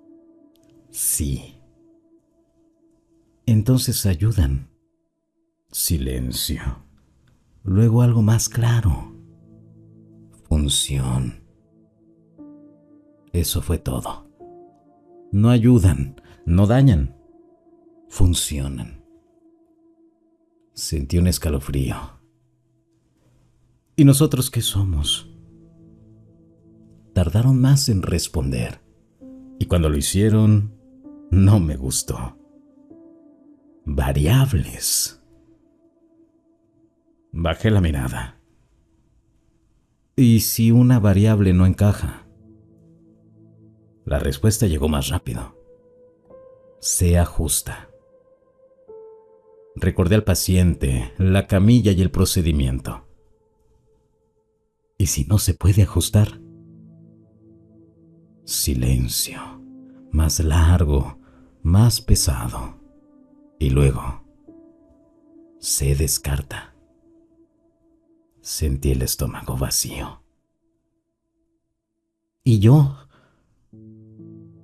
[SPEAKER 1] Sí. Entonces ayudan. Silencio. Luego algo más claro. Función. Eso fue todo. No ayudan, no dañan. Funcionan. Sentí un escalofrío. ¿Y nosotros qué somos? Tardaron más en responder. Y cuando lo hicieron, no me gustó. Variables. Bajé la mirada. ¿Y si una variable no encaja? La respuesta llegó más rápido. Se ajusta. Recordé al paciente, la camilla y el procedimiento. ¿Y si no se puede ajustar? Silencio, más largo, más pesado. Y luego, se descarta. Sentí el estómago vacío. ¿Y yo?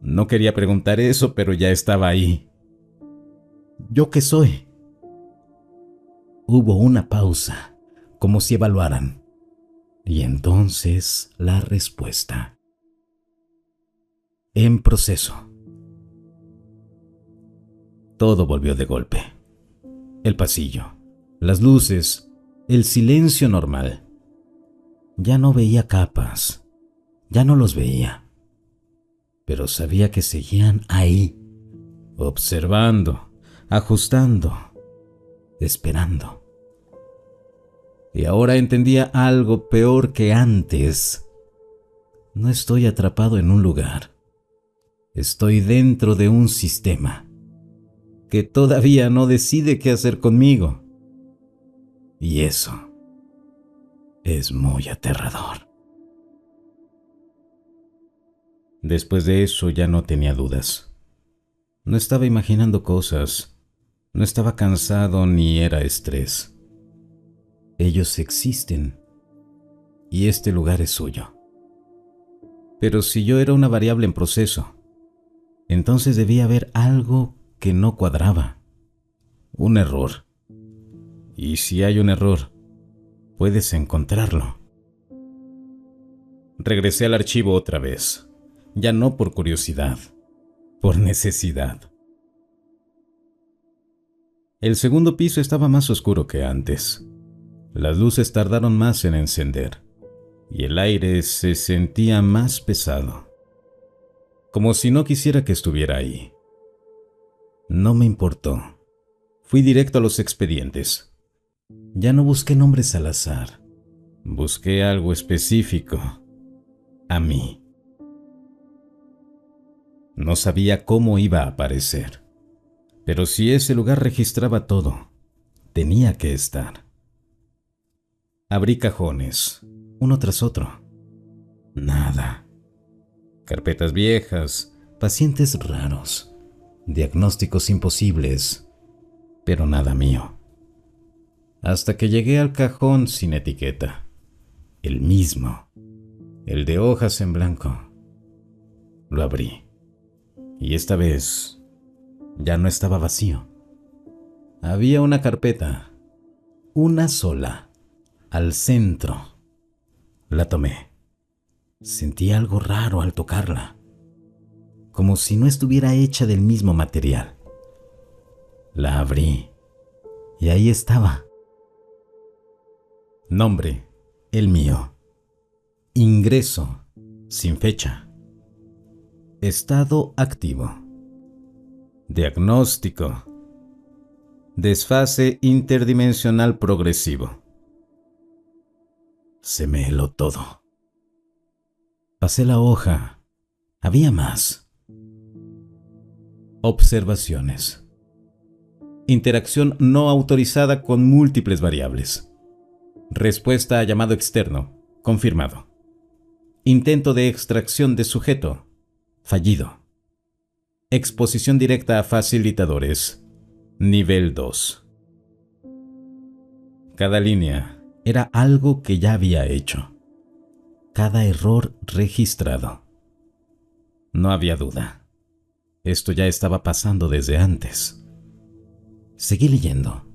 [SPEAKER 1] No quería preguntar eso, pero ya estaba ahí. ¿Yo qué soy? Hubo una pausa, como si evaluaran. Y entonces la respuesta. En proceso. Todo volvió de golpe. El pasillo, las luces, el silencio normal. Ya no veía capas, ya no los veía. Pero sabía que seguían ahí, observando, ajustando, esperando. Y ahora entendía algo peor que antes. No estoy atrapado en un lugar. Estoy dentro de un sistema que todavía no decide qué hacer conmigo. Y eso es muy aterrador. Después de eso ya no tenía dudas. No estaba imaginando cosas, no estaba cansado ni era estrés. Ellos existen y este lugar es suyo. Pero si yo era una variable en proceso, entonces debía haber algo que no cuadraba. Un error. Y si hay un error, puedes encontrarlo. Regresé al archivo otra vez. Ya no por curiosidad, por necesidad. El segundo piso estaba más oscuro que antes. Las luces tardaron más en encender y el aire se sentía más pesado, como si no quisiera que estuviera ahí. No me importó. Fui directo a los expedientes. Ya no busqué nombres al azar. Busqué algo específico. A mí. No sabía cómo iba a aparecer, pero si ese lugar registraba todo, tenía que estar. Abrí cajones, uno tras otro. Nada. Carpetas viejas, pacientes raros, diagnósticos imposibles, pero nada mío. Hasta que llegué al cajón sin etiqueta. El mismo, el de hojas en blanco. Lo abrí. Y esta vez ya no estaba vacío. Había una carpeta, una sola, al centro. La tomé. Sentí algo raro al tocarla, como si no estuviera hecha del mismo material. La abrí y ahí estaba. Nombre, el mío. Ingreso, sin fecha. Estado activo. Diagnóstico. Desfase interdimensional progresivo. Se me heló todo. Pasé la hoja. Había más. Observaciones. Interacción no autorizada con múltiples variables. Respuesta a llamado externo. Confirmado. Intento de extracción de sujeto. Fallido. Exposición directa a facilitadores. Nivel 2. Cada línea era algo que ya había hecho. Cada error registrado. No había duda. Esto ya estaba pasando desde antes. Seguí leyendo.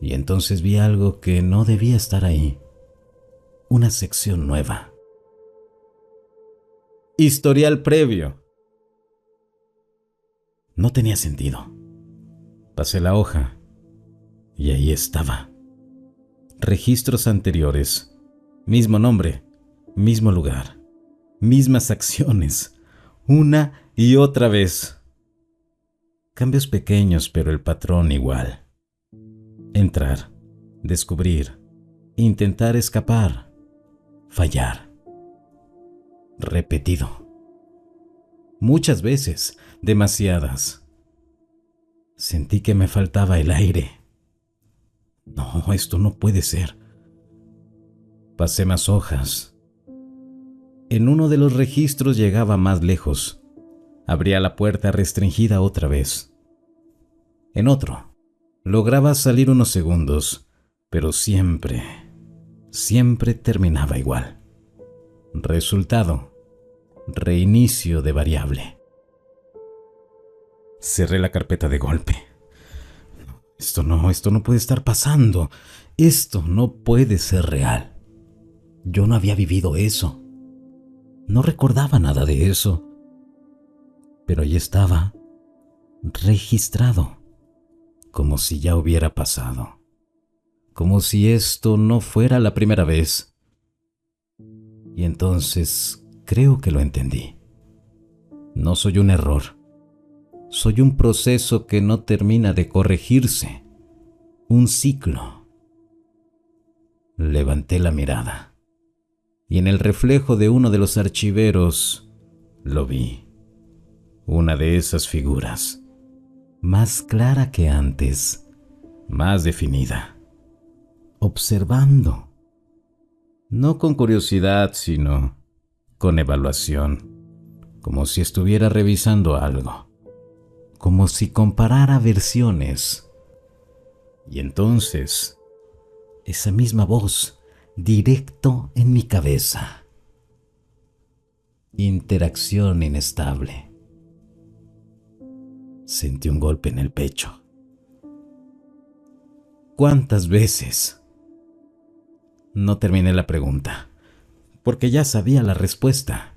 [SPEAKER 1] Y entonces vi algo que no debía estar ahí. Una sección nueva. Historial previo. No tenía sentido. Pasé la hoja y ahí estaba. Registros anteriores. Mismo nombre, mismo lugar, mismas acciones, una y otra vez. Cambios pequeños, pero el patrón igual. Entrar, descubrir, intentar escapar, fallar. Repetido. Muchas veces, demasiadas. Sentí que me faltaba el aire. No, esto no puede ser. Pasé más hojas. En uno de los registros llegaba más lejos. Abría la puerta restringida otra vez. En otro, lograba salir unos segundos, pero siempre terminaba igual. Resultado: reinicio de variable. Cerré la carpeta de golpe. Esto no puede estar pasando. Esto no puede ser real. Yo no había vivido eso. No recordaba nada de eso. Pero ahí estaba, registrado, como si ya hubiera pasado. Como si esto no fuera la primera vez. Y entonces creo que lo entendí. No soy un error. Soy un proceso que no termina de corregirse. Un ciclo. Levanté la mirada. Y en el reflejo de uno de los archiveros lo vi. Una de esas figuras. Más clara que antes. Más definida. Observando. No con curiosidad, sino con evaluación. Como si estuviera revisando algo. Como si comparara versiones. Y entonces, esa misma voz, directo en mi cabeza. Interacción inestable. Sentí un golpe en el pecho. ¿Cuántas veces? No terminé la pregunta, porque ya sabía la respuesta.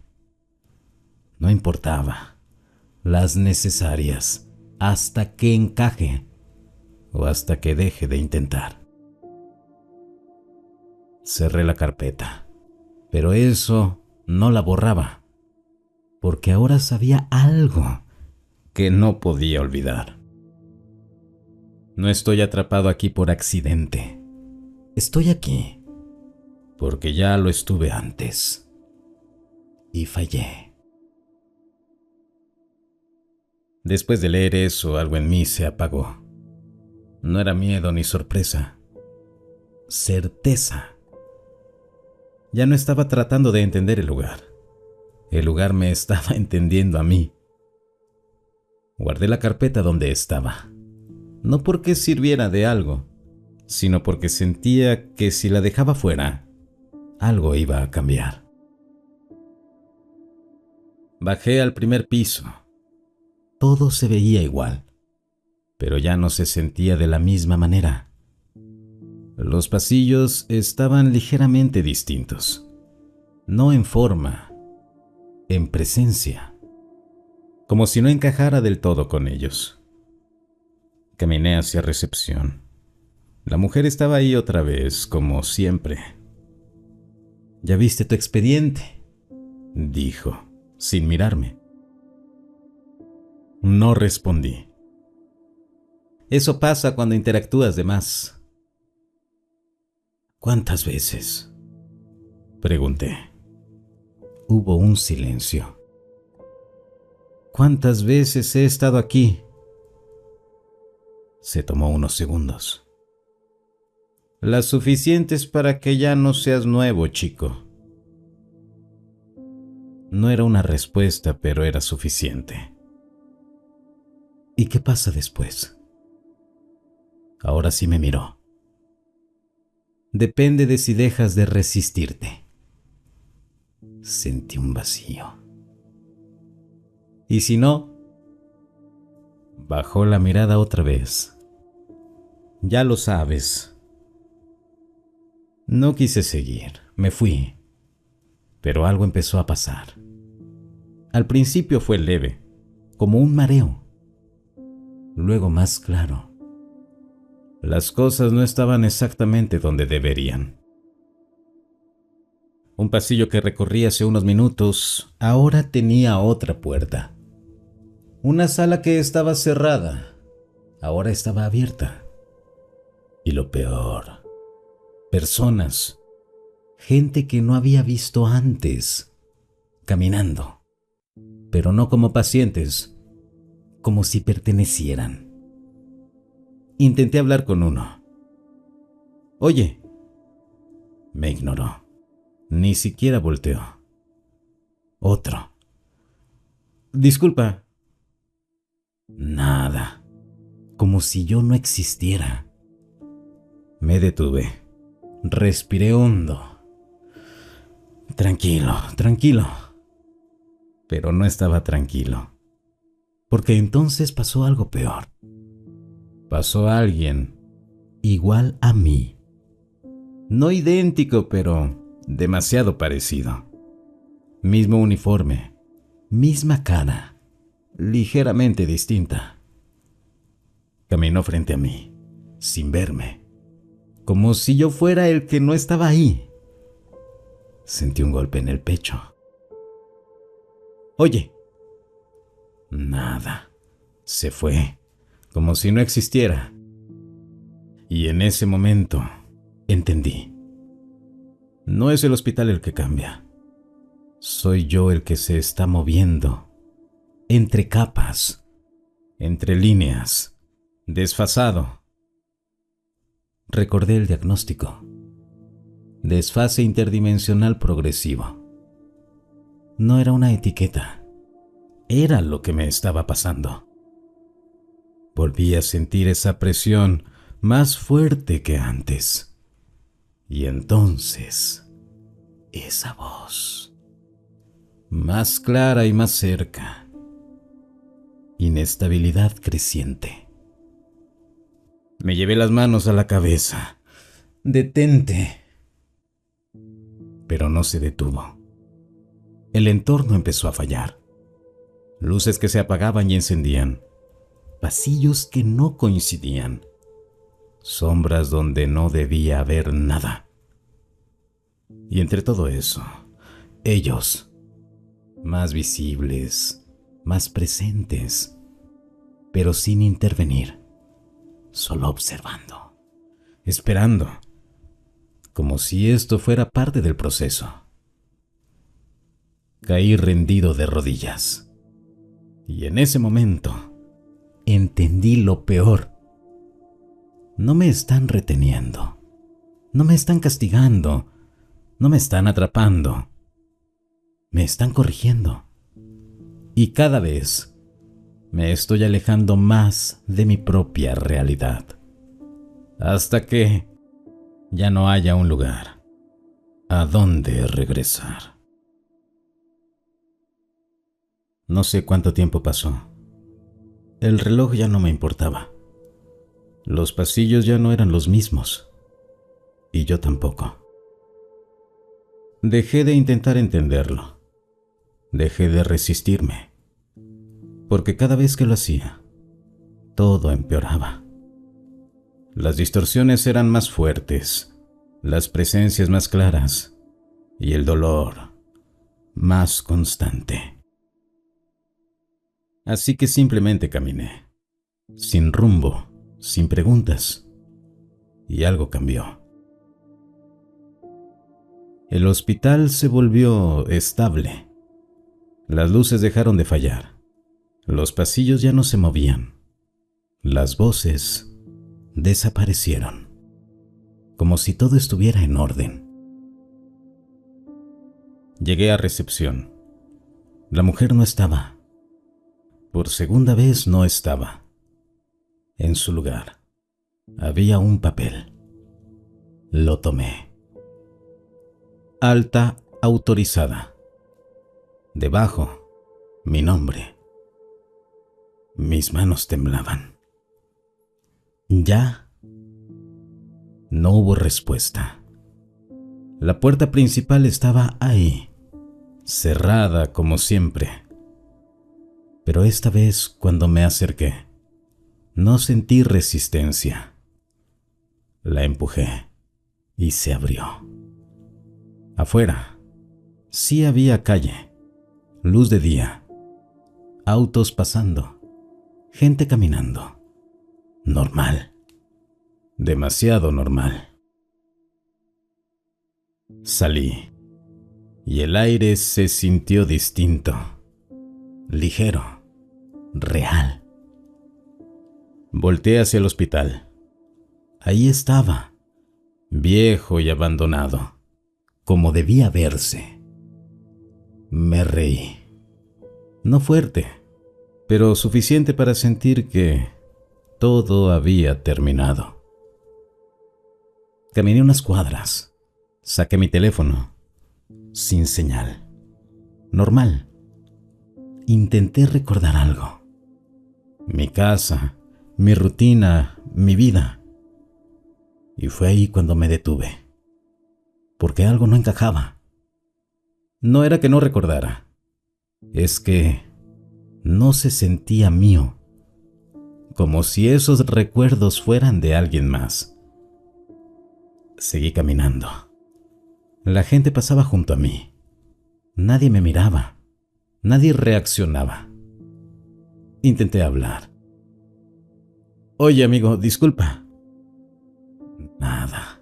[SPEAKER 1] No importaba. Las necesarias, hasta que encaje o hasta que deje de intentar. Cerré la carpeta, pero eso no la borraba, porque ahora sabía algo que no podía olvidar. No estoy atrapado aquí por accidente. Estoy aquí porque ya lo estuve antes y fallé. Después de leer eso, algo en mí se apagó. No era miedo ni sorpresa. Certeza. Ya no estaba tratando de entender el lugar. El lugar me estaba entendiendo a mí. Guardé la carpeta donde estaba. No porque sirviera de algo, sino porque sentía que si la dejaba fuera, algo iba a cambiar. Bajé al primer piso. Todo se veía igual, pero ya no se sentía de la misma manera. Los pasillos estaban ligeramente distintos, no en forma, en presencia, como si no encajara del todo con ellos. Caminé hacia recepción. La mujer estaba ahí otra vez, como siempre. «¿Ya viste tu expediente?», dijo, sin mirarme. No respondí. Eso pasa cuando interactúas de más. ¿Cuántas veces?, pregunté. Hubo un silencio. ¿Cuántas veces he estado aquí? Se tomó unos segundos. Las suficientes para que ya no seas nuevo, chico. No era una respuesta, pero era suficiente. ¿Y qué pasa después? Ahora sí me miró. Depende de si dejas de resistirte. Sentí un vacío. ¿Y si no? Bajó la mirada otra vez. Ya lo sabes. No quise seguir, me fui. Pero algo empezó a pasar. Al principio fue leve, como un mareo. Luego más claro. Las cosas no estaban exactamente donde deberían. Un pasillo que recorrí hace unos minutos ahora tenía otra puerta. Una sala que estaba cerrada ahora estaba abierta. Y lo peor, personas, gente que no había visto antes, caminando, pero no como pacientes, como si pertenecieran. Intenté hablar con uno. Oye, me ignoró. Ni siquiera volteó. Otro. Disculpa. Nada. Como si yo no existiera. Me detuve. Respiré hondo. Tranquilo, tranquilo. Pero no estaba tranquilo. Porque entonces pasó algo peor. Pasó alguien igual a mí. No idéntico, pero demasiado parecido. Mismo uniforme, misma cara, ligeramente distinta. Caminó frente a mí, sin verme, como si yo fuera el que no estaba ahí. Sentí un golpe en el pecho. Oye. Nada. Se fue, como si no existiera. Y en ese momento entendí. No es el hospital el que cambia. Soy yo el que se está moviendo. Entre capas. Entre líneas. Desfasado. Recordé el diagnóstico. Desfase interdimensional progresivo. No era una etiqueta. Era lo que me estaba pasando. Volví a sentir esa presión más fuerte que antes. Y entonces, esa voz, más clara y más cerca. Inestabilidad creciente. Me llevé las manos a la cabeza. Detente. Pero no se detuvo. El entorno empezó a fallar. Luces que se apagaban y encendían. Pasillos que no coincidían. Sombras donde no debía haber nada. Y entre todo eso, ellos, más visibles, más presentes, pero sin intervenir, solo observando, esperando, como si esto fuera parte del proceso. Caí rendido de rodillas. Y en ese momento, entendí lo peor. No me están reteniendo. No me están castigando. No me están atrapando. Me están corrigiendo. Y cada vez me estoy alejando más de mi propia realidad. Hasta que ya no haya un lugar a donde regresar. No sé cuánto tiempo pasó. El reloj ya no me importaba. Los pasillos ya no eran los mismos. Y yo tampoco. Dejé de intentar entenderlo. Dejé de resistirme. Porque cada vez que lo hacía, todo empeoraba. Las distorsiones eran más fuertes, las presencias más claras y el dolor más constante. Así que simplemente caminé, sin rumbo, sin preguntas, y algo cambió. El hospital se volvió estable. Las luces dejaron de fallar. Los pasillos ya no se movían. Las voces desaparecieron, como si todo estuviera en orden. Llegué a recepción. La mujer no estaba. Por segunda vez no estaba. En su lugar había un papel. Lo tomé. Alta autorizada. Debajo, mi nombre. Mis manos temblaban. Ya no hubo respuesta. La puerta principal estaba ahí, cerrada como siempre. Pero esta vez, cuando me acerqué, no sentí resistencia. La empujé y se abrió. Afuera, sí había calle, luz de día, autos pasando, gente caminando. Normal. Demasiado normal. Salí y el aire se sintió distinto, ligero, real. Volteé hacia el hospital. Ahí estaba, viejo y abandonado, como debía verse. Me reí. No fuerte, pero suficiente para sentir que todo había terminado. Caminé unas cuadras. Saqué mi teléfono. Sin señal. Normal. Intenté recordar algo. Mi casa, mi rutina, mi vida. Y fue ahí cuando me detuve. Porque algo no encajaba. No era que no recordara. Es que no se sentía mío. Como si esos recuerdos fueran de alguien más. Seguí caminando. La gente pasaba junto a mí. Nadie me miraba. Nadie reaccionaba. Intenté hablar. Oye, amigo, disculpa. Nada.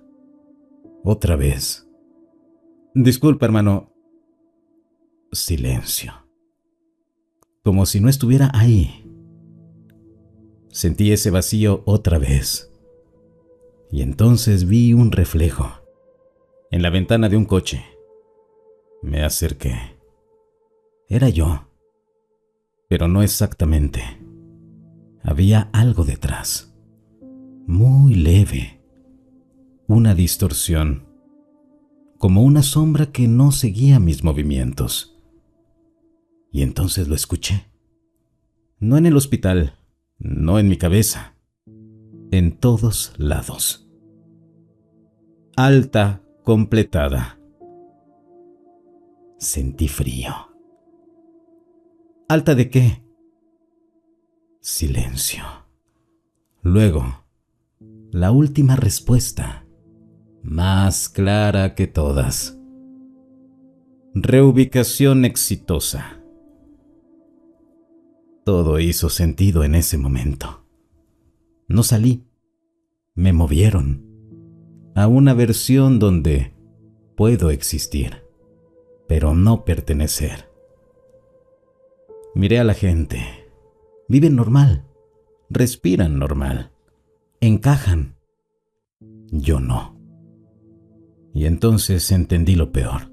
[SPEAKER 1] Otra vez. Disculpa, hermano. Silencio. Como si no estuviera ahí. Sentí ese vacío otra vez. Y entonces vi un reflejo en la ventana de un coche. Me acerqué. Era yo, pero no exactamente. Había algo detrás, muy leve, una distorsión, como una sombra que no seguía mis movimientos. Y entonces lo escuché. No en el hospital, no en mi cabeza, en todos lados. Alta completada. Sentí frío. ¿Alta de qué? Silencio. Luego, la última respuesta, más clara que todas. Reubicación exitosa. Todo hizo sentido en ese momento. No salí. Me movieron a una versión donde puedo existir, pero no pertenecer. Miré a la gente. Viven normal, respiran normal, encajan. Yo no. Y entonces entendí lo peor.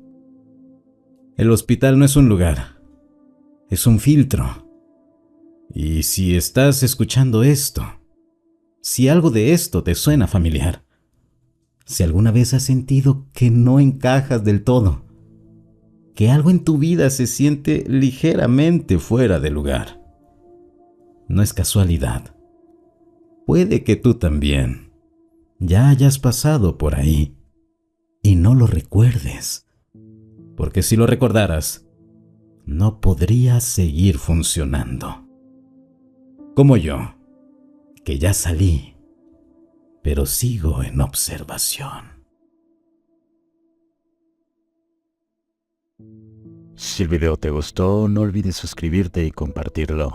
[SPEAKER 1] El hospital no es un lugar, es un filtro. Y si estás escuchando esto, si algo de esto te suena familiar, si alguna vez has sentido que no encajas del todo, que algo en tu vida se siente ligeramente fuera de lugar, no es casualidad. Puede que tú también ya hayas pasado por ahí y no lo recuerdes, porque si lo recordaras, no podrías seguir funcionando. Como yo, que ya salí, pero sigo en observación.
[SPEAKER 2] Si el video te gustó, no olvides suscribirte y compartirlo.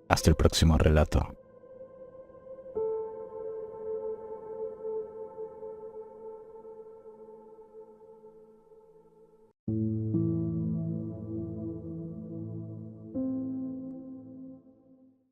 [SPEAKER 2] Hasta el próximo relato.